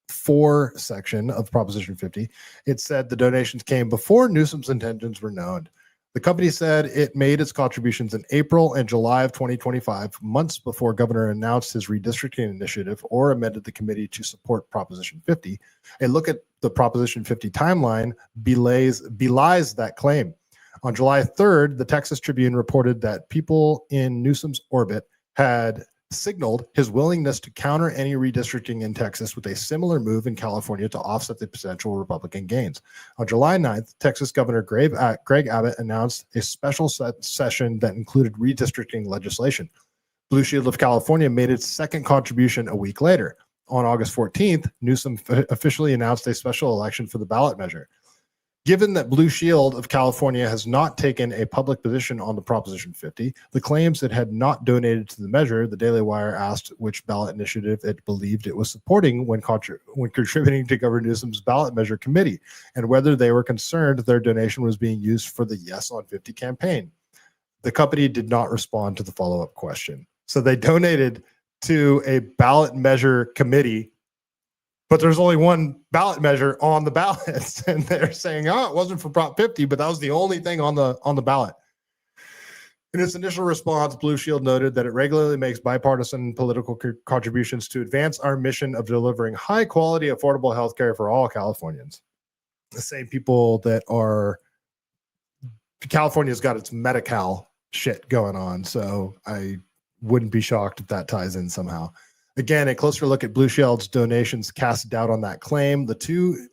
4 section of Proposition 50, it said the donations came before Newsom's intentions were known. The company said it made its contributions in April and July of 2025, months before Governor announced his redistricting initiative or amended the committee to support Proposition 50. A look at the Proposition 50 timeline belies that claim. On July 3rd, the Texas Tribune reported that people in Newsom's orbit had signaled his willingness to counter any redistricting in Texas with a similar move in California to offset the potential Republican gains. On July 9th, Texas Governor Greg Abbott announced a special session that included redistricting legislation. Blue Shield of California made its second contribution a week later. On August 14th, Newsom officially announced a special election for the ballot measure. Given that Blue Shield of California has not taken a public position on the Proposition 50, the claims it had not donated to the measure, the Daily Wire asked which ballot initiative it believed it was supporting when contributing to Governor Newsom's ballot measure committee, and whether they were concerned their donation was being used for the Yes on 50 campaign. The company did not respond to the follow-up question. So they donated to a ballot measure committee, but there's only one ballot measure on the ballot, and they're saying, "Oh, it wasn't for Prop 50, but that was the only thing on the ballot." In its initial response, Blue Shield noted that it regularly makes bipartisan political contributions to advance our mission of delivering high-quality, affordable health care for all Californians. The same people that are California's got its Medi-Cal shit going on, so I wouldn't be shocked if that ties in somehow. Again, a closer look at Blue Shield's donations casts doubt on that claim. The two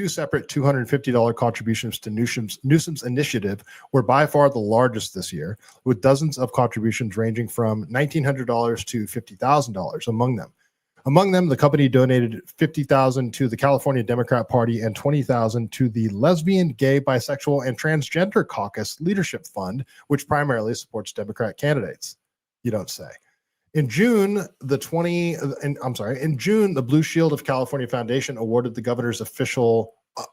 separate $250 contributions to Newsom's initiative were by far the largest this year, with dozens of contributions ranging from $1,900 to $50,000 among them. Among them, the company donated $50,000 to the California Democrat Party and $20,000 to the Lesbian, Gay, Bisexual, and Transgender Caucus Leadership Fund, which primarily supports Democrat candidates. You don't say. In June, the Blue Shield of California Foundation awarded the governor's office a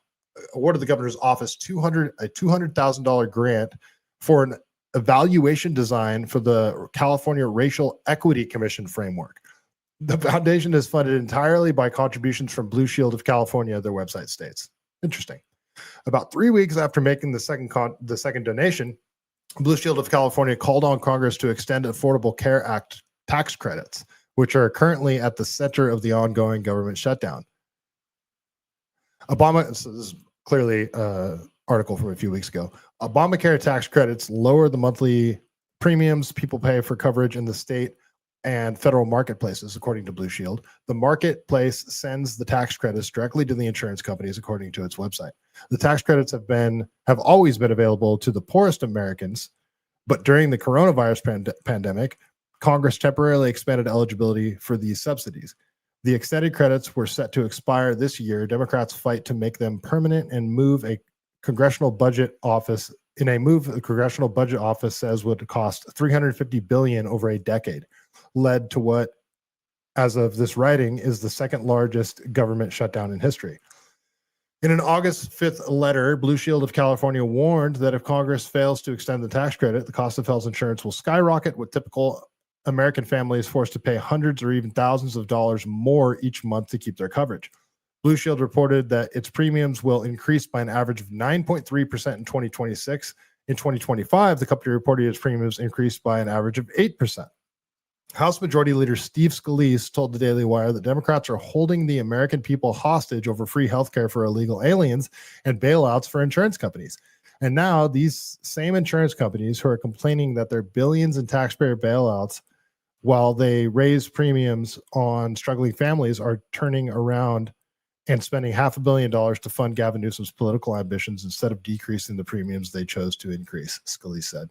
$200,000 grant for an evaluation design for the California Racial Equity Commission framework. The foundation is funded entirely by contributions from Blue Shield of California, their website states. Interesting. About 3 weeks after making the second donation, Blue Shield of California called on Congress to extend Affordable Care Act tax credits, which are currently at the center of the ongoing government shutdown. This is clearly an article from a few weeks ago. Obamacare tax credits lower the monthly premiums people pay for coverage in the state and federal marketplaces, according to Blue Shield. The marketplace sends the tax credits directly to the insurance companies, according to its website. The tax credits have always been available to the poorest Americans, but during the coronavirus pandemic, Congress temporarily expanded eligibility for these subsidies. The extended credits were set to expire this year. Democrats fight to make them permanent and move a congressional budget office. In a move, the congressional budget office says would cost $350 billion over a decade, led to what, as of this writing, is the second largest government shutdown in history. In an August 5th letter, Blue Shield of California warned that if Congress fails to extend the tax credit, the cost of health insurance will skyrocket, with typical American families forced to pay hundreds or even thousands of dollars more each month to keep their coverage. Blue Shield reported that its premiums will increase by an average of 9.3% in 2026. In 2025, the company reported its premiums increased by an average of 8%. House Majority Leader Steve Scalise told the Daily Wire that Democrats are holding the American people hostage over free health care for illegal aliens and bailouts for insurance companies. And now these same insurance companies who are complaining that their billions in taxpayer bailouts while they raise premiums on struggling families are turning around and spending $500 million to fund Gavin Newsom's political ambitions instead of decreasing the premiums they chose to increase, Scalise said.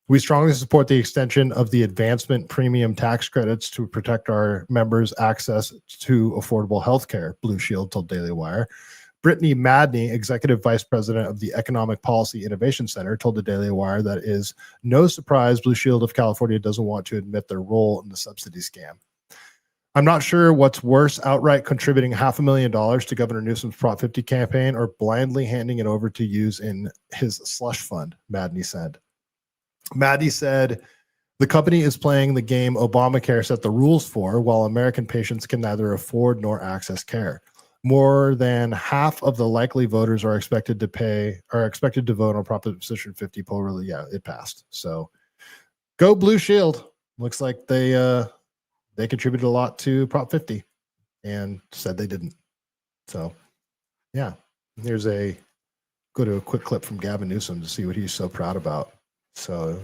We strongly support the extension of the advancement premium tax credits to protect our members' access to affordable health care, Blue Shield told Daily Wire. Brittany Madney, Executive Vice President of the Economic Policy Innovation Center, told the Daily Wire that it is no surprise Blue Shield of California doesn't want to admit their role in the subsidy scam. I'm not sure what's worse, outright contributing $500,000 to Governor Newsom's Prop 50 campaign or blindly handing it over to use in his slush fund, Madney said. Madney said, the company is playing the game Obamacare set the rules for, while American patients can neither afford nor access care. More than half of the likely voters are expected to vote on Proposition 50 poll. Really, yeah, it passed. So go Blue Shield. Looks like they contributed a lot to Prop 50 and said they didn't. So yeah, go to a quick clip from Gavin Newsom to see what he's so proud about. So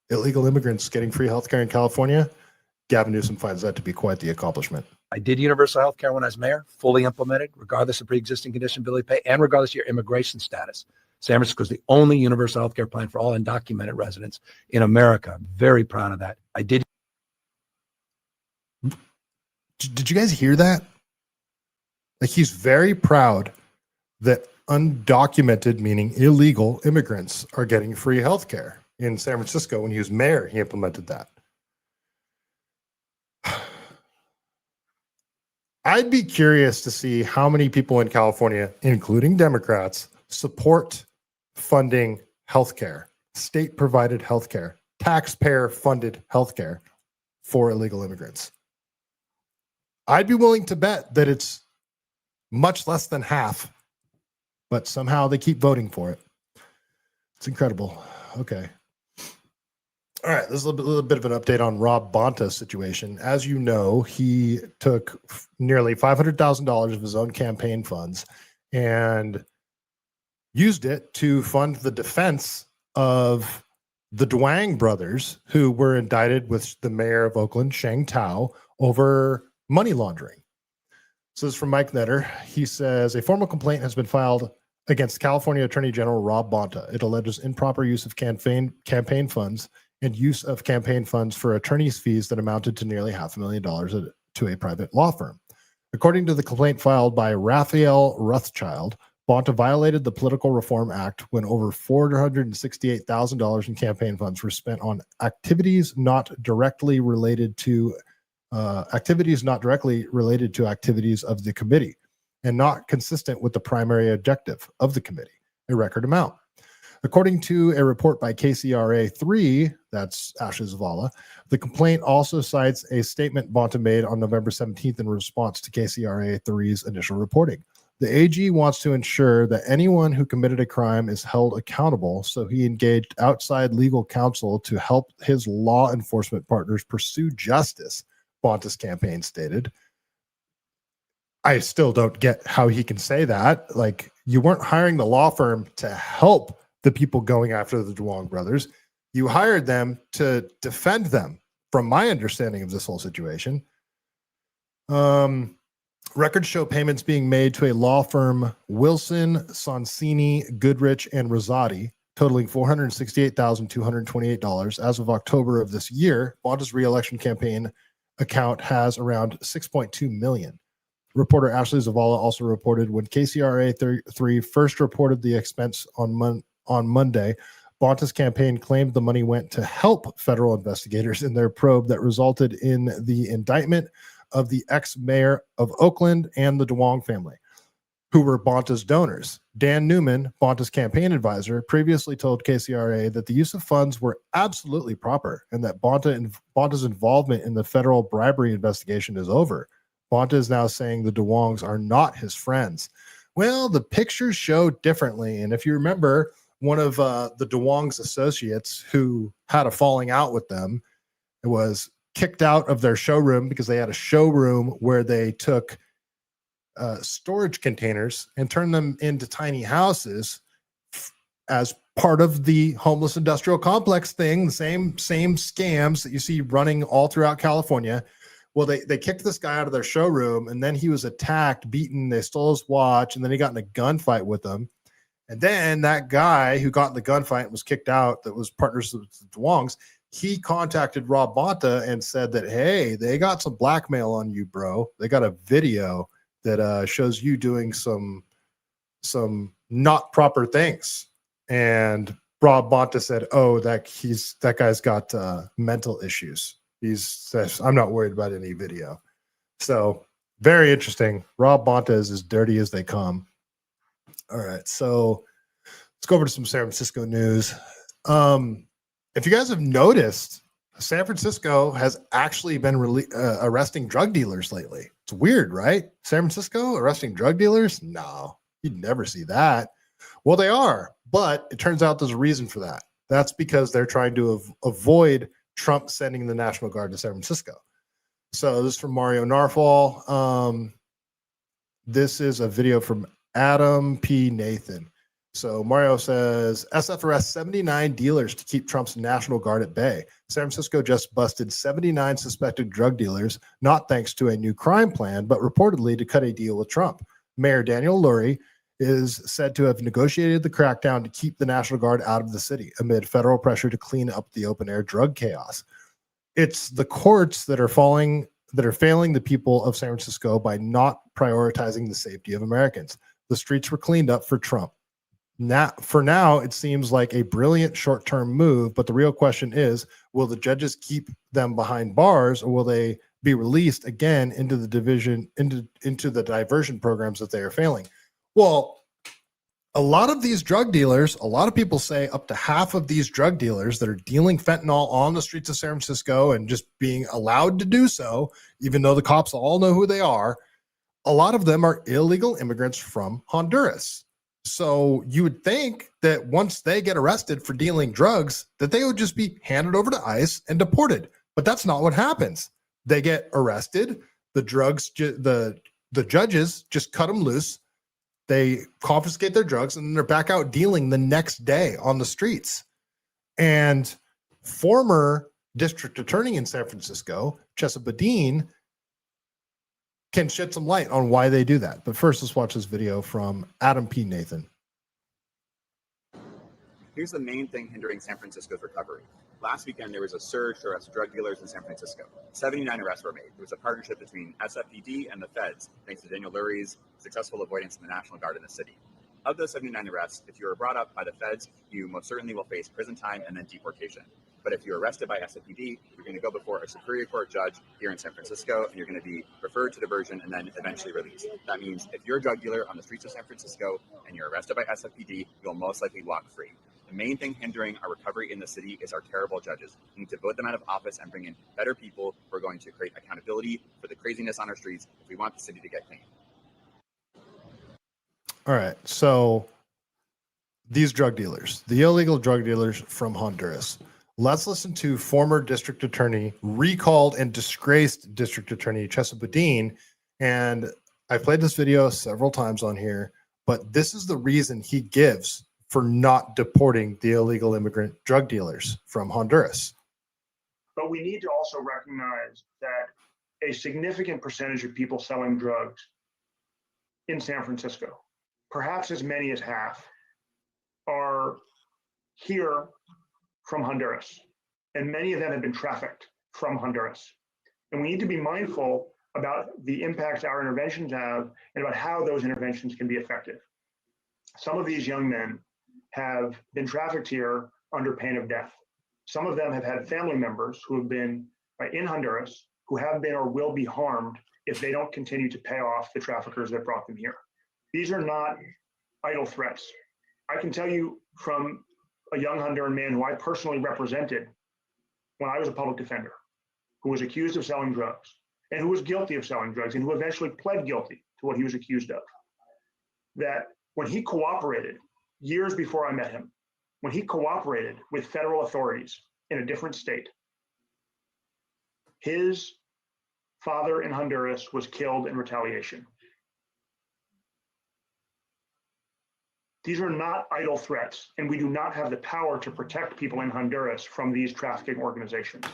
illegal immigrants getting free healthcare in California, Gavin Newsom finds that to be quite the accomplishment. I did universal health care when I was mayor, fully implemented, regardless of pre-existing condition ability pay and regardless of your immigration status. San Francisco is the only universal health care plan for all undocumented residents in America. I'm very proud of that. I did. Did you guys hear that? Like, he's very proud that undocumented, meaning illegal immigrants, are getting free health care. In San Francisco, when he was mayor, he implemented that. I'd be curious to see how many people in California, including Democrats, support funding healthcare, state-provided healthcare, taxpayer-funded healthcare for illegal immigrants. I'd be willing to bet that it's much less than half, but somehow they keep voting for it. It's incredible. Okay. All right, this is a little bit of an update on Rob Bonta's situation. As you know, he took nearly $500,000 of his own campaign funds and used it to fund the defense of the Duang brothers, who were indicted with the mayor of Oakland, Sheng Tao, over money laundering. So this is from Mike Netter. He says, a formal complaint has been filed against California Attorney General Rob Bonta. It alleges improper use of campaign funds and use of campaign funds for attorney's fees that amounted to nearly $500,000 to a private law firm. According to the complaint filed by Raphael Rothschild, Bonta violated the Political Reform Act when over $468,000 in campaign funds were spent on activities not directly related to activities of the committee and not consistent with the primary objective of the committee, a record amount. According to a report by KCRA 3, that's Ashley Zavala, the complaint also cites a statement Bonta made on November 17th in response to KCRA 3's initial reporting. The AG wants to ensure that anyone who committed a crime is held accountable, so he engaged outside legal counsel to help his law enforcement partners pursue justice, Bonta's campaign stated. I still don't get how he can say that. Like, you weren't hiring the law firm to help the people going after the Duong brothers. You hired them to defend them, from my understanding of this whole situation. Records show payments being made to a law firm, Wilson, Sonsini, Goodrich, and Rosati, totaling $468,228 as of October of this year. Bonta's re-election campaign account has around $6.2 million. Reporter Ashley Zavala also reported when KCRA 3 first reported the expense on Monday, Bonta's campaign claimed the money went to help federal investigators in their probe that resulted in the indictment of the ex-mayor of Oakland and the Duong family, who were Bonta's donors. Dan Newman, Bonta's campaign advisor, previously told KCRA that the use of funds were absolutely proper and that Bonta's involvement in the federal bribery investigation is over. Bonta is now saying the Duongs are not his friends. Well, the pictures show differently. And if you remember, one of the Duong's associates who had a falling out with them was kicked out of their showroom because they had a showroom where they took storage containers and turned them into tiny houses as part of the homeless industrial complex thing, the same scams that you see running all throughout California. Well, they kicked this guy out of their showroom, and then he was attacked, beaten, they stole his watch, and then he got in a gunfight with them. And then that guy who got in the gunfight and was kicked out, that was partners with the Duongs, he contacted Rob Bonta and said that, hey, they got some blackmail on you, bro. They got a video that shows you doing some not proper things. And Rob Bonta said, oh, that guy's got mental issues. He says, I'm not worried about any video. So very interesting. Rob Bonta is as dirty as they come. All right, so let's go over to some San Francisco news. If you guys have noticed, San Francisco has actually been arresting drug dealers lately. It's weird, right? San Francisco arresting drug dealers? No, you'd never see that. Well, they are, but it turns out there's a reason for that. That's because they're trying to avoid Trump sending the National Guard to San Francisco. So this is from Mario Narfall. This is a video from Adam P. Nathan. So Mario says, SF arrests 79 dealers to keep Trump's National Guard at bay. San Francisco just busted 79 suspected drug dealers, not thanks to a new crime plan, but reportedly to cut a deal with Trump. Mayor Daniel Lurie is said to have negotiated the crackdown to keep the National Guard out of the city amid federal pressure to clean up the open-air drug chaos. It's the courts that are failing the people of San Francisco by not prioritizing the safety of Americans. The streets were cleaned up for Trump. For now, it seems like a brilliant short-term move, but the real question is, will the judges keep them behind bars, or will they be released again into the diversion programs that they are failing? Well, a lot of these drug dealers, a lot of people say up to half of these drug dealers that are dealing fentanyl on the streets of San Francisco and just being allowed to do so, even though the cops all know who they are, a lot of them are illegal immigrants from Honduras. So you would think that once they get arrested for dealing drugs, that they would just be handed over to ICE and deported. But that's not what happens. They get arrested. The judges just cut them loose. They confiscate their drugs, and then they're back out dealing the next day on the streets. And former district attorney in San Francisco, Chesa Boudin, can shed some light on why they do that. But first, let's watch this video from Adam P. Nathan. Here's the main thing hindering San Francisco's recovery. Last weekend, there was a surge to arrest drug dealers in San Francisco. 79 arrests were made. It was a partnership between SFPD and the feds, thanks to Daniel Lurie's successful avoidance of the National Guard in the city. Of those 79 arrests, if you were brought up by the feds, you most certainly will face prison time and then deportation. But if you're arrested by SFPD, you're going to go before a Superior Court judge here in San Francisco, and you're going to be referred to diversion and then eventually released. That means if you're a drug dealer on the streets of San Francisco and you're arrested by SFPD, you'll most likely walk free. The The main thing hindering our recovery in the city is our terrible judges. We need to vote them out of office and bring in better people who are going to create accountability for the craziness on our streets if we want the city to get clean. All right. So these drug dealers, the illegal drug dealers from Honduras. Let's listen to former district attorney, recalled and disgraced district attorney Chesabudin. And I played this video several times on here, but this is the reason he gives for not deporting the illegal immigrant drug dealers from Honduras. But we need to also recognize that a significant percentage of people selling drugs in San Francisco, perhaps as many as half, are here from Honduras. And many of them have been trafficked from Honduras. And we need to be mindful about the impacts our interventions have and about how those interventions can be effective. Some of these young men have been trafficked here under pain of death. Some of them have had family members who have been in Honduras who have been or will be harmed if they don't continue to pay off the traffickers that brought them here. These are not idle threats. I can tell you from a young Honduran man who I personally represented when I was a public defender, who was accused of selling drugs and who was guilty of selling drugs and who eventually pled guilty to what he was accused of, that when he cooperated years before I met him, when he cooperated with federal authorities in a different state, his father in Honduras was killed in retaliation. These are not idle threats, and we do not have the power to protect people in Honduras from these trafficking organizations.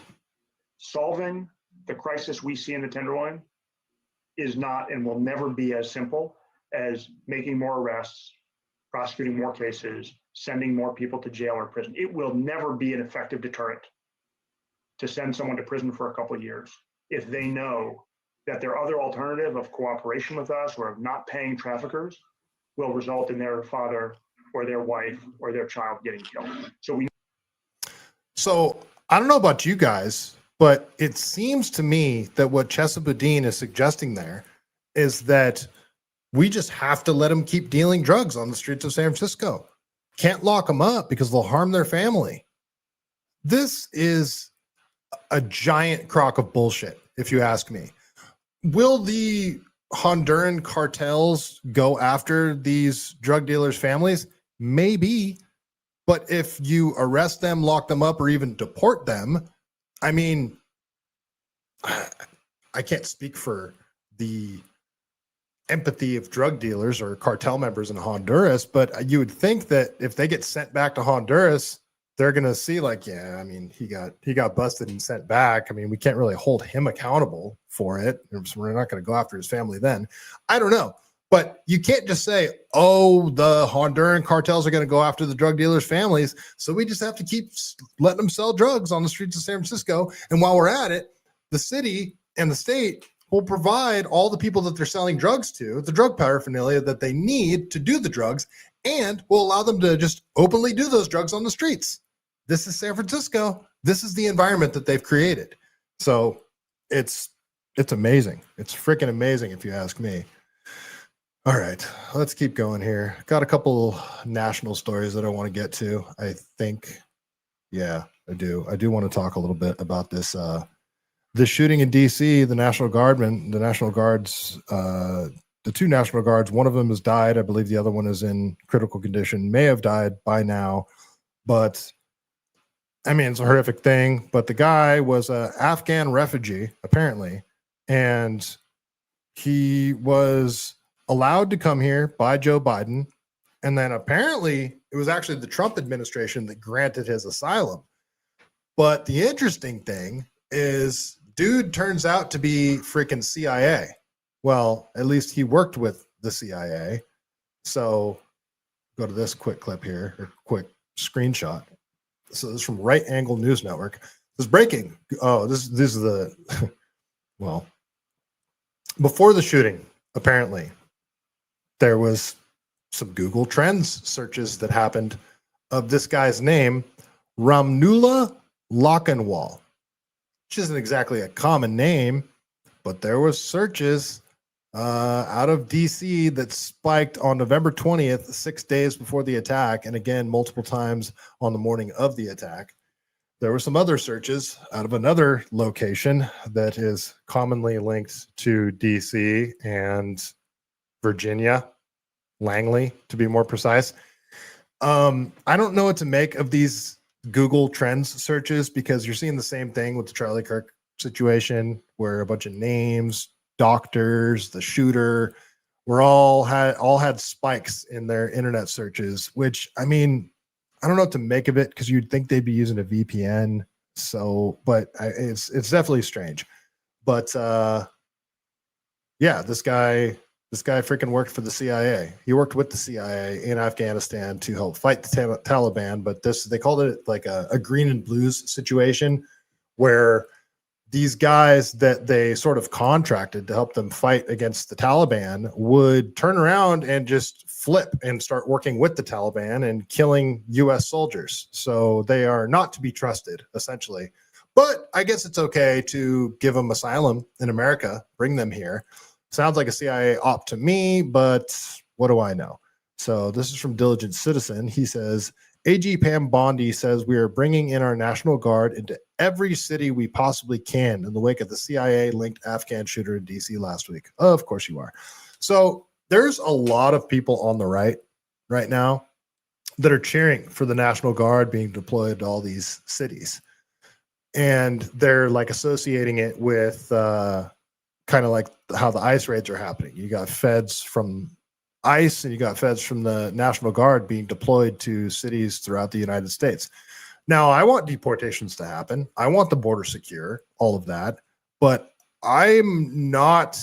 Solving the crisis we see in the Tenderloin is not and will never be as simple as making more arrests, prosecuting more cases, sending more people to jail or prison. It will never be an effective deterrent to send someone to prison for a couple of years if they know that their other alternative of cooperation with us or of not paying traffickers will result in their father or their wife or their child getting killed. So I don't know about you guys, but it seems to me that what Chesabudin is suggesting there is that we just have to let them keep dealing drugs on the streets of San Francisco. Can't lock them up because they'll harm their family. This is a giant crock of bullshit, if you ask me. Will the Honduran cartels go after these drug dealers' families? Maybe. But if you arrest them, lock them up, or even deport them, I mean, I can't speak for the empathy of drug dealers or cartel members in Honduras, but you would think that if they get sent back to Honduras, they're going to see like, yeah, I mean, he got busted and sent back. I mean, we can't really hold him accountable for it. So we're not going to go after his family then. I don't know. But you can't just say, oh, the Honduran cartels are going to go after the drug dealers' families, so we just have to keep letting them sell drugs on the streets of San Francisco. And while we're at it, the city and the state will provide all the people that they're selling drugs to, the drug paraphernalia that they need to do the drugs, and will allow them to just openly do those drugs on the streets. This is San Francisco. This is the environment that they've created. So it's amazing. It's freaking amazing if you ask me. All right, let's keep going here. Got a couple national stories that I want to get to. I think, yeah, I do. I do want to talk a little bit about this shooting in DC. The National Guards, the two National Guards, one of them has died. I believe the other one is in critical condition, may have died by now. But I mean, it's a horrific thing. But the guy was an Afghan refugee, apparently, and he was allowed to come here by Joe Biden. And then apparently it was actually the Trump administration that granted his asylum. But the interesting thing is, dude turns out to be freaking CIA. Well, at least he worked with the CIA. So go to this quick clip here, or quick screenshot. So this is from Right Angle News Network. This is breaking. Oh, this is the, well, before the shooting, apparently, there was some Google Trends searches that happened of this guy's name, Ramnullah Lockenwall, which isn't exactly a common name, but there was searches out of DC that spiked on November 20th, 6 days before the attack, and again multiple times on the morning of the attack. There were some other searches out of another location that is commonly linked to DC and Virginia, Langley, to be more precise. I don't know what to make of these Google Trends searches, because you're seeing the same thing with the Charlie Kirk situation, where a bunch of names, doctors, the shooter, were all had spikes in their internet searches, which, I mean, I don't know what to make of it, because you'd think they'd be using a VPN. So, but it's definitely strange. But yeah, this guy freaking worked for the CIA. He worked with the CIA in Afghanistan to help fight the Taliban. But they called it like a green and blues situation, where these guys that they sort of contracted to help them fight against the Taliban would turn around and just flip and start working with the Taliban and killing U.S. soldiers. So they are not to be trusted, essentially. But I guess it's okay to give them asylum in America, bring them here. Sounds like a CIA op to me, but what do I know? So this is from Diligent Citizen. He says, AG Pam Bondi says we are bringing in our National Guard into every city we possibly can in the wake of the CIA-linked Afghan shooter in D.C. last week. Oh, of course you are. So there's a lot of people on the right now that are cheering for the National Guard being deployed to all these cities. And they're like associating it with kind of like how the ICE raids are happening. You got feds from ICE and you got feds from the National Guard being deployed to cities throughout the United States. Now, I want deportations to happen. I want the border secure, all of that. But I'm not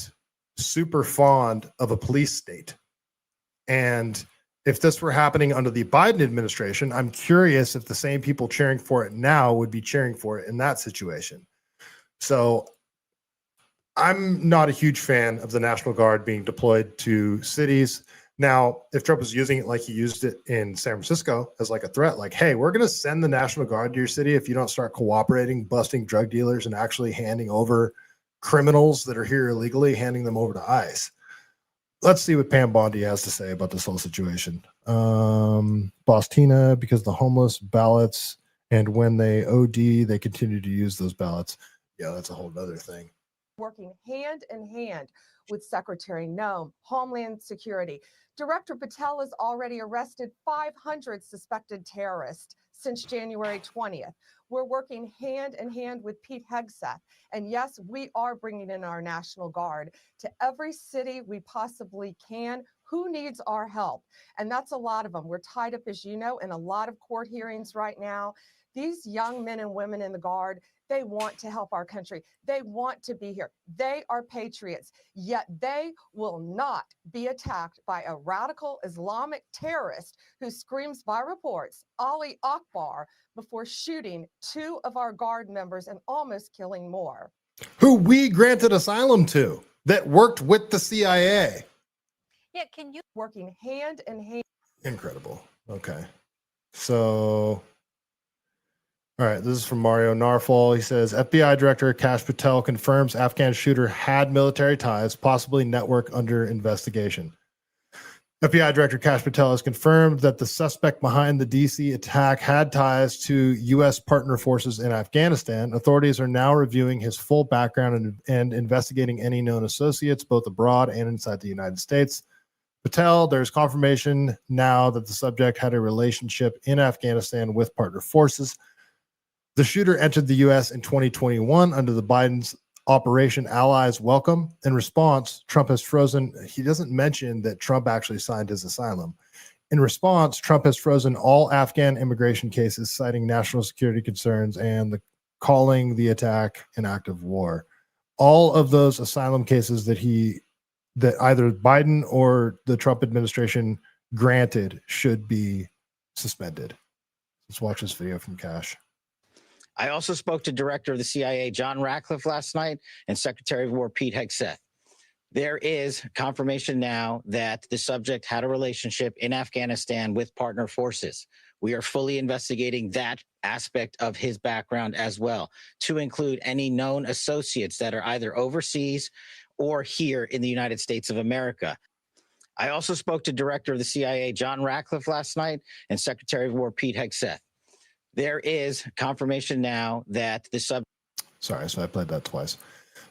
super fond of a police state. And if this were happening under the Biden administration, I'm curious if the same people cheering for it now would be cheering for it in that situation. So I'm not a huge fan of the National Guard being deployed to cities. Now, if Trump was using it like he used it in San Francisco as like a threat, like, hey, we're going to send the National Guard to your city if you don't start cooperating, busting drug dealers, and actually handing over criminals that are here illegally, handing them over to ICE. Let's see what Pam Bondi has to say about this whole situation. Boss Tina, because the homeless ballots, and when they OD, they continue to use those ballots. Yeah, that's a whole other thing. Working hand in hand with Secretary Nome, Homeland Security. Director Patel has already arrested 500 suspected terrorists since January 20th. We're working hand in hand with Pete Hegseth. And yes, we are bringing in our National Guard to every city we possibly can. Who needs our help? And that's a lot of them. We're tied up, as you know, in a lot of court hearings right now. These young men and women in the Guard, they want to help our country. They want to be here. They are patriots, yet they will not be attacked by a radical Islamic terrorist who screams by reports, Ali Akbar, before shooting 2 of our Guard members and almost killing more. Who we granted asylum to, that worked with the CIA. Yeah, can you working hand in hand? Incredible. Okay. So, all right, this is from Mario Narfall. He says, FBI Director Kash Patel confirms Afghan shooter had military ties, possibly network under investigation. FBI Director Kash Patel has confirmed that the suspect behind the DC attack had ties to U.S. partner forces in Afghanistan. Authorities are now reviewing his full background and investigating any known associates, both abroad and inside the United States. Patel, there's confirmation now that the subject had a relationship in Afghanistan with partner forces. The shooter entered the U.S. in 2021 under the Biden's Operation Allies Welcome. In response, Trump has frozen. He doesn't mention that Trump actually signed his asylum. In response, Trump has frozen all Afghan immigration cases, citing national security concerns and calling the attack an act of war. All of those asylum cases that either Biden or the Trump administration granted should be suspended. Let's watch this video from Cash. I also spoke to Director of the CIA, John Ratcliffe, last night, and Secretary of War, Pete Hegseth. There is confirmation now that the subject had a relationship in Afghanistan with partner forces. We are fully investigating that aspect of his background as well, to include any known associates that are either overseas or here in the United States of America. I also spoke to Director of the CIA, John Ratcliffe, last night, and Secretary of War, Pete Hegseth. There is confirmation now that the Sorry, so I played that twice.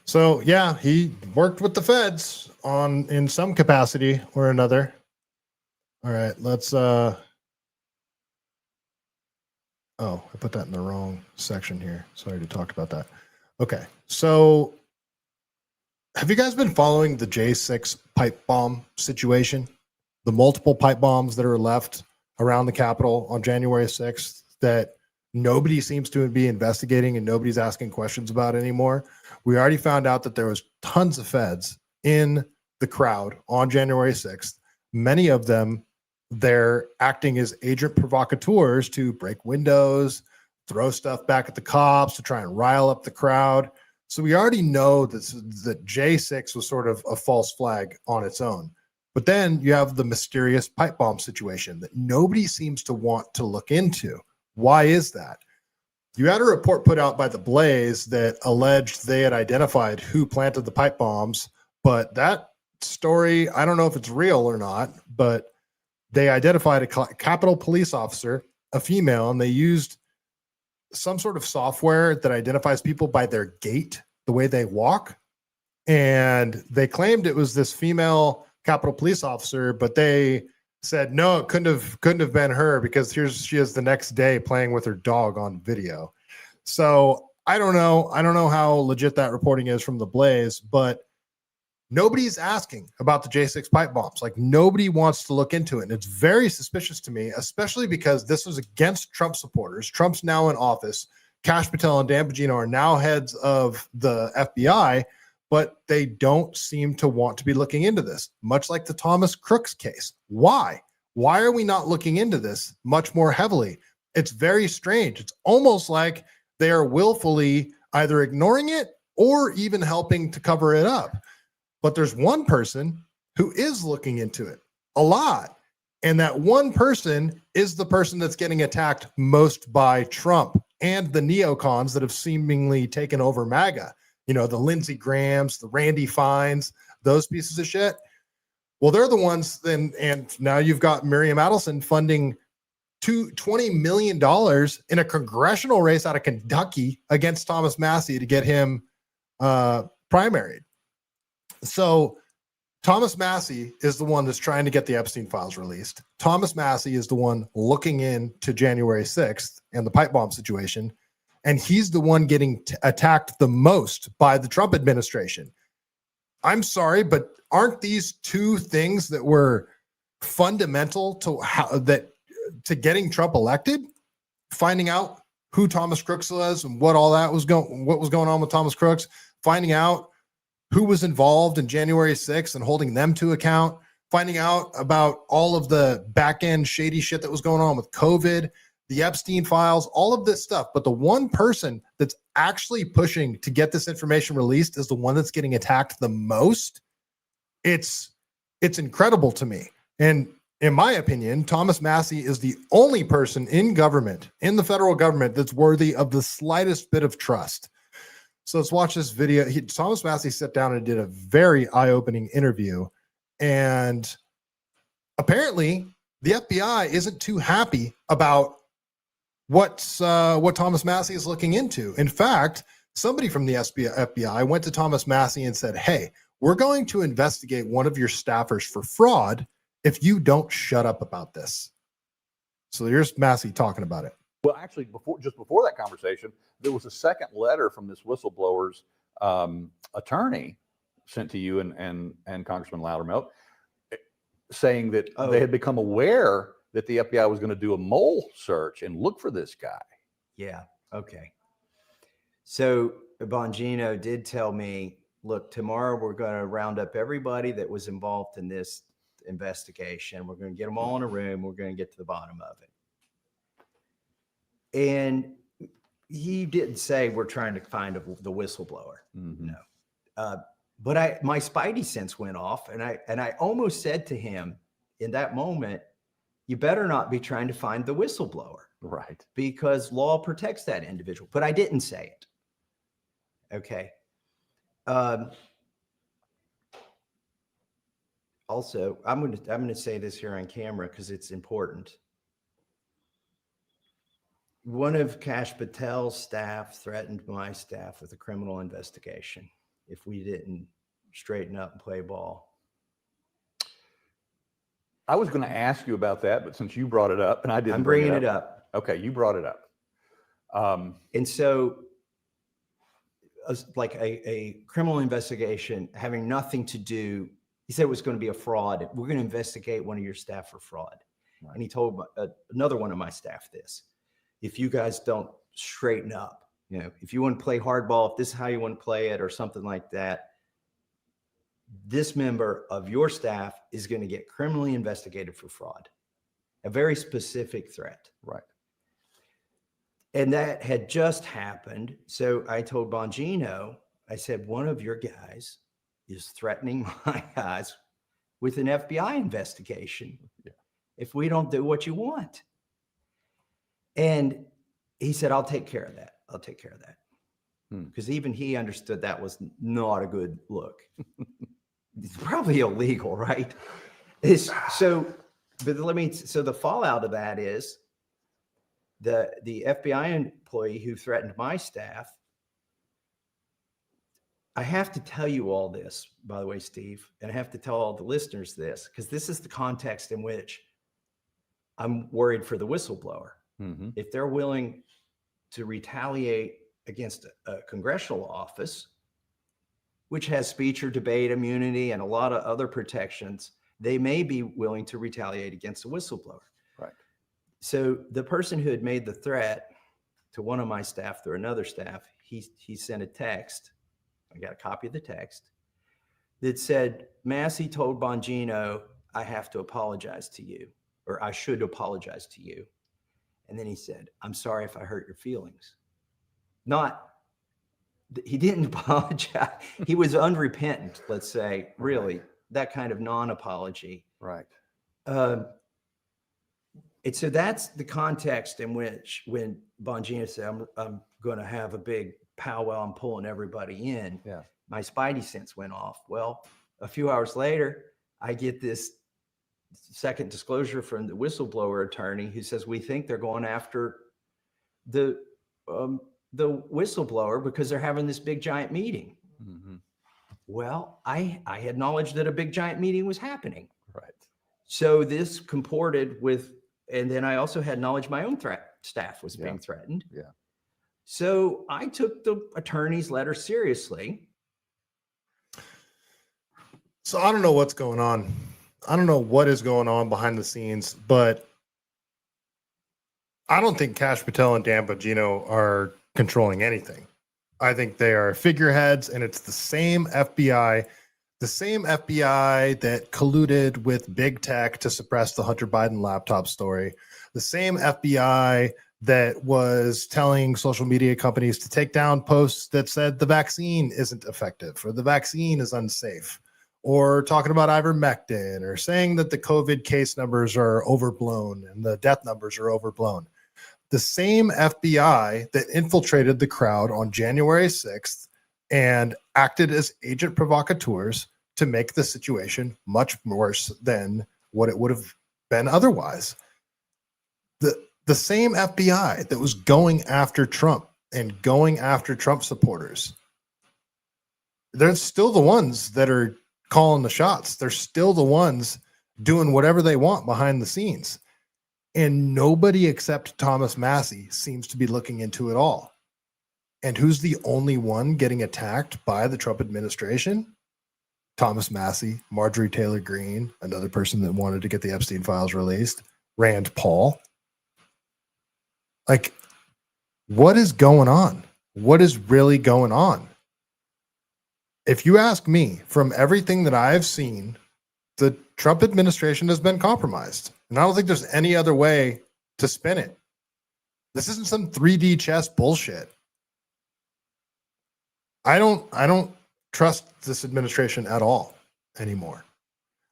So yeah, he worked with the feds in some capacity or another. All right, let's oh, I put that in the wrong section here. Sorry to talk about that. Okay, so have you guys been following the J6 pipe bomb situation? The multiple pipe bombs that are left around the Capitol on January 6th that nobody seems to be investigating and nobody's asking questions about anymore. We already found out that there was tons of feds in the crowd on January 6th. Many of them, they're acting as agent provocateurs to break windows, throw stuff back at the cops, to try and rile up the crowd. So we already know that J6 was sort of a false flag on its own. But then you have the mysterious pipe bomb situation that nobody seems to want to look into. Why is that? You had a report put out by the Blaze that alleged they had identified who planted the pipe bombs, but that story, I don't know if it's real or not, but they identified a Capitol police officer, a female, and they used some sort of software that identifies people by their gait, the way they walk. And they claimed it was this female Capitol police officer, but they said, no, it couldn't have been her because she is the next day playing with her dog on video. So I don't know how legit that reporting is from the Blaze, but nobody's asking about the J6 pipe bombs. Like nobody wants to look into it. And it's very suspicious to me, especially because this was against Trump supporters. Trump's now in office. Kash Patel and Dan Bongino are now heads of the FBI, but they don't seem to want to be looking into this, much like the Thomas Crooks case. Why? Why are we not looking into this much more heavily? It's very strange. It's almost like they are willfully either ignoring it or even helping to cover it up. But there's one person who is looking into it a lot. And that one person is the person that's getting attacked most by Trump and the neocons that have seemingly taken over MAGA. You know, the Lindsey Grahams, the Randy Fines, those pieces of shit. Well, they're the ones then, and now you've got Miriam Adelson funding $20 million in a congressional race out of Kentucky against Thomas Massie to get him primaried. So Thomas Massie is the one that's trying to get the Epstein files released. Thomas Massie is the one looking into January 6th and the pipe bomb situation. And he's the one getting attacked the most by the Trump administration. I'm sorry, but aren't these two things that were fundamental to getting Trump elected? Finding out who Thomas Crooks was and what was going on with Thomas Crooks, finding out who was involved in January 6th and holding them to account, finding out about all of the back end shady shit that was going on with COVID, the Epstein files, all of this stuff. But the one person that's actually pushing to get this information released is the one that's getting attacked the most. It's incredible to me. And in my opinion, Thomas Massie is the only person in government, in the federal government, that's worthy of the slightest bit of trust. So let's watch this video. Thomas Massie sat down and did a very eye-opening interview. And apparently the FBI isn't too happy about what Thomas Massie is looking into. In fact, somebody from the FBI went to Thomas Massie and said, hey, we're going to investigate one of your staffers for fraud if you don't shut up about this. So here's Massie talking about it. Well, actually, before that conversation, there was a second letter from this whistleblower's attorney sent to you and Congressman Loudermilk, saying that they had become aware that the FBI was going to do a mole search and look for this guy. Yeah. Okay. So Bongino did tell me, look, tomorrow we're going to round up everybody that was involved in this investigation. We're going to get them all in a room. We're going to get to the bottom of it. And he didn't say we're trying to find the whistleblower. Mm-hmm. No. But my spidey sense went off, and I almost said to him in that moment, you better not be trying to find the whistleblower. Right. Because law protects that individual. But I didn't say it. Okay. Also, I'm going to say this here on camera because it's important. One of Kash Patel's staff threatened my staff with a criminal investigation if we didn't straighten up and play ball. I was going to ask you about that, but since you brought it up, and I didn't, I'm bringing it up. Okay, you brought it up. And so, like a criminal investigation having nothing to do. He said it was going to be a fraud. We're going to investigate one of your staff for fraud. Right. And he told another one of my staff this: if you guys don't straighten up, if you want to play hardball, if this is how you want to play it, or something like that, this member of your staff is going to get criminally investigated for fraud. A very specific threat. Right. And that had just happened. So I told Bongino, I said, one of your guys is threatening my guys with an FBI investigation if we don't do what you want. And he said, I'll take care of that. I'll take care of that. Because even he understood that was not a good look. It's probably illegal, right? So the fallout of that is the FBI employee who threatened my staff. I have to tell you all this, by the way, Steve, and I have to tell all the listeners this, because this is the context in which I'm worried for the whistleblower. Mm-hmm. If they're willing to retaliate against a congressional office, which has speech or debate immunity and a lot of other protections, they may be willing to retaliate against a whistleblower. Right. So the person who had made the threat to one of my staff through another staff, he sent a text. I got a copy of the text that said, Massie told Bongino, I have to apologize to you, or I should apologize to you. And then he said, I'm sorry if I hurt your feelings. He didn't apologize. He was unrepentant, let's say, really, that kind of non-apology. Right. And so that's the context in which when Bongino said, I'm going to have a big powwow, I'm pulling everybody in. Yeah. My spidey sense went off. Well, a few hours later, I get this second disclosure from the whistleblower attorney who says, we think they're going after the whistleblower because they're having this big giant meeting. Mm-hmm. Well, I had knowledge that a big giant meeting was happening. Right. So this comported with, and then I also had knowledge my own staff was being threatened. Yeah. So I took the attorney's letter seriously. So I don't know what's going on. I don't know what is going on behind the scenes, but I don't think Kash Patel and Dan Bongino are controlling anything. I think they are figureheads, and it's the same FBI that colluded with big tech to suppress the Hunter Biden laptop story, the same FBI that was telling social media companies to take down posts that said the vaccine isn't effective or the vaccine is unsafe, or talking about ivermectin, or saying that the COVID case numbers are overblown and the death numbers are overblown. The same FBI that infiltrated the crowd on January 6th and acted as agent provocateurs to make the situation much worse than what it would have been otherwise. The same FBI that was going after Trump and going after Trump supporters, they're still the ones that are calling the shots. They're still the ones doing whatever they want behind the scenes. And nobody except Thomas Massie seems to be looking into it all. And who's the only one getting attacked by the Trump administration? Thomas Massie, Marjorie Taylor Greene, another person that wanted to get the Epstein files released, Rand Paul. Like, what is going on? What is really going on? If you ask me, from everything that I've seen, the Trump administration has been compromised. And I don't think there's any other way to spin it. This isn't some 3D chess bullshit. I don't trust this administration at all anymore.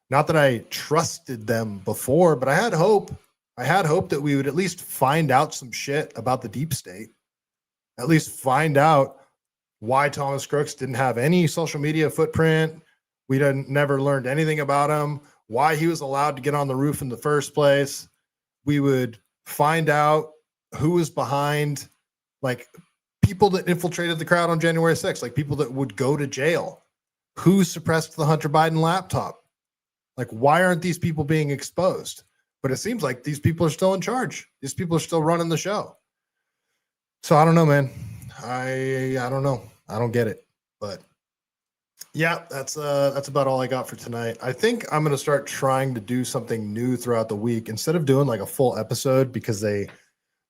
Not that I trusted them before, but I had hope. I had hope that we would at least find out some shit about the deep state. At least find out why Thomas Crooks didn't have any social media footprint, We never learned anything about him, why he was allowed to get on the roof in the first place. We would find out who was behind, like, people that infiltrated the crowd on January 6th, like people that would go to jail. Who suppressed the Hunter Biden laptop? Like, why aren't these people being exposed? But it seems like these people are still in charge. These people are still running the show. So I don't know, man. I don't know. I don't get it. But yeah, that's about all I got for tonight. I think I'm gonna start trying to do something new throughout the week instead of doing like a full episode because they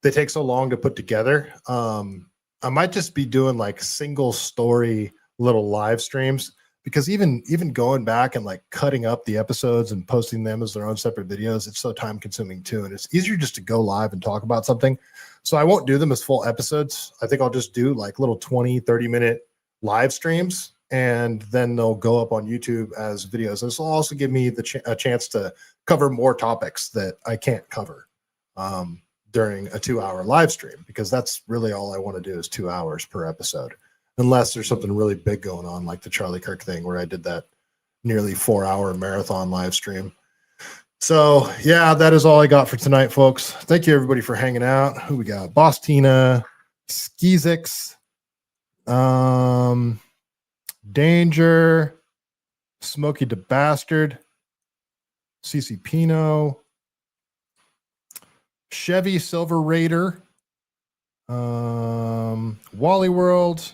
take so long to put together. I might just be doing like single story little live streams, because even going back and like cutting up the episodes and posting them as their own separate videos, it's so time consuming too. And it's easier just to go live and talk about something. So I won't do them as full episodes. I think I'll just do like little 20-30 minute live streams, and then they'll go up on YouTube as videos. This will also give me a chance to cover more topics that I can't cover during a 2-hour live stream, because that's really all I want to do is 2 hours per episode, unless there's something really big going on, like the Charlie Kirk thing where I did that nearly 4-hour marathon live stream. So yeah, that is all I got for tonight, folks. Thank you everybody for hanging out. Who we got? Boss Tina, Skizix, Danger, Smokey the Bastard, CC Pino, Chevy Silver Raider, Wally World.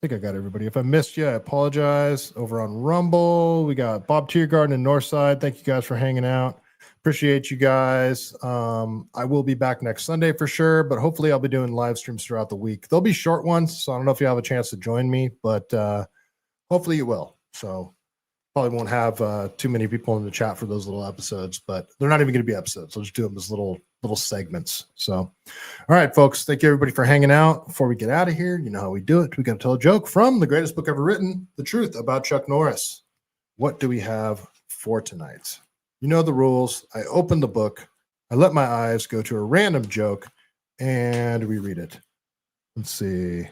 I think I got everybody. If I missed you, I apologize. Over on Rumble, we got Bob Tiergarten and Northside. Thank you guys for hanging out. Appreciate you guys. I will be back next Sunday for sure, but hopefully I'll be doing live streams throughout the week. They'll be short ones, so I don't know if you have a chance to join me, but hopefully you will. So probably won't have too many people in the chat for those little episodes, but they're not even going to be episodes. I'll just do them as little segments. So, all right, folks, thank you everybody for hanging out. Before we get out of here, you know how we do it. We got to tell a joke from the greatest book ever written, The Truth About Chuck Norris. What do we have for tonight? You know the rules. I open the book. I let my eyes go to a random joke, and we read it. Let's see.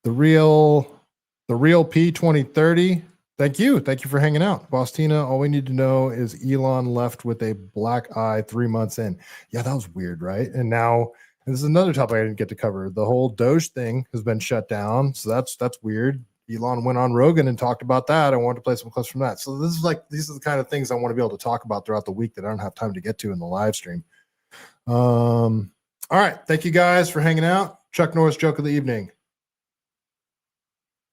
The real P 2030. Thank you for hanging out, Boss Tina. All we need to know is Elon left with a black eye 3 months in. Yeah, that was weird, right? And now, and this is another topic I didn't get to cover. The whole Doge thing has been shut down, so that's weird. Elon went on Rogan and talked about that. I wanted to play some clips from that. So these are the kind of things I want to be able to talk about throughout the week that I don't have time to get to in the live stream. All right, thank you guys for hanging out. Chuck Norris joke of the evening.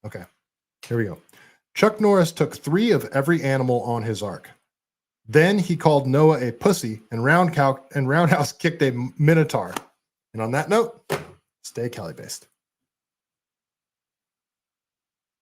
Okay, here we go. Chuck Norris took 3 of every animal on his ark. Then he called Noah a pussy and Roundhouse kicked a minotaur. And on that note, stay CaliBased.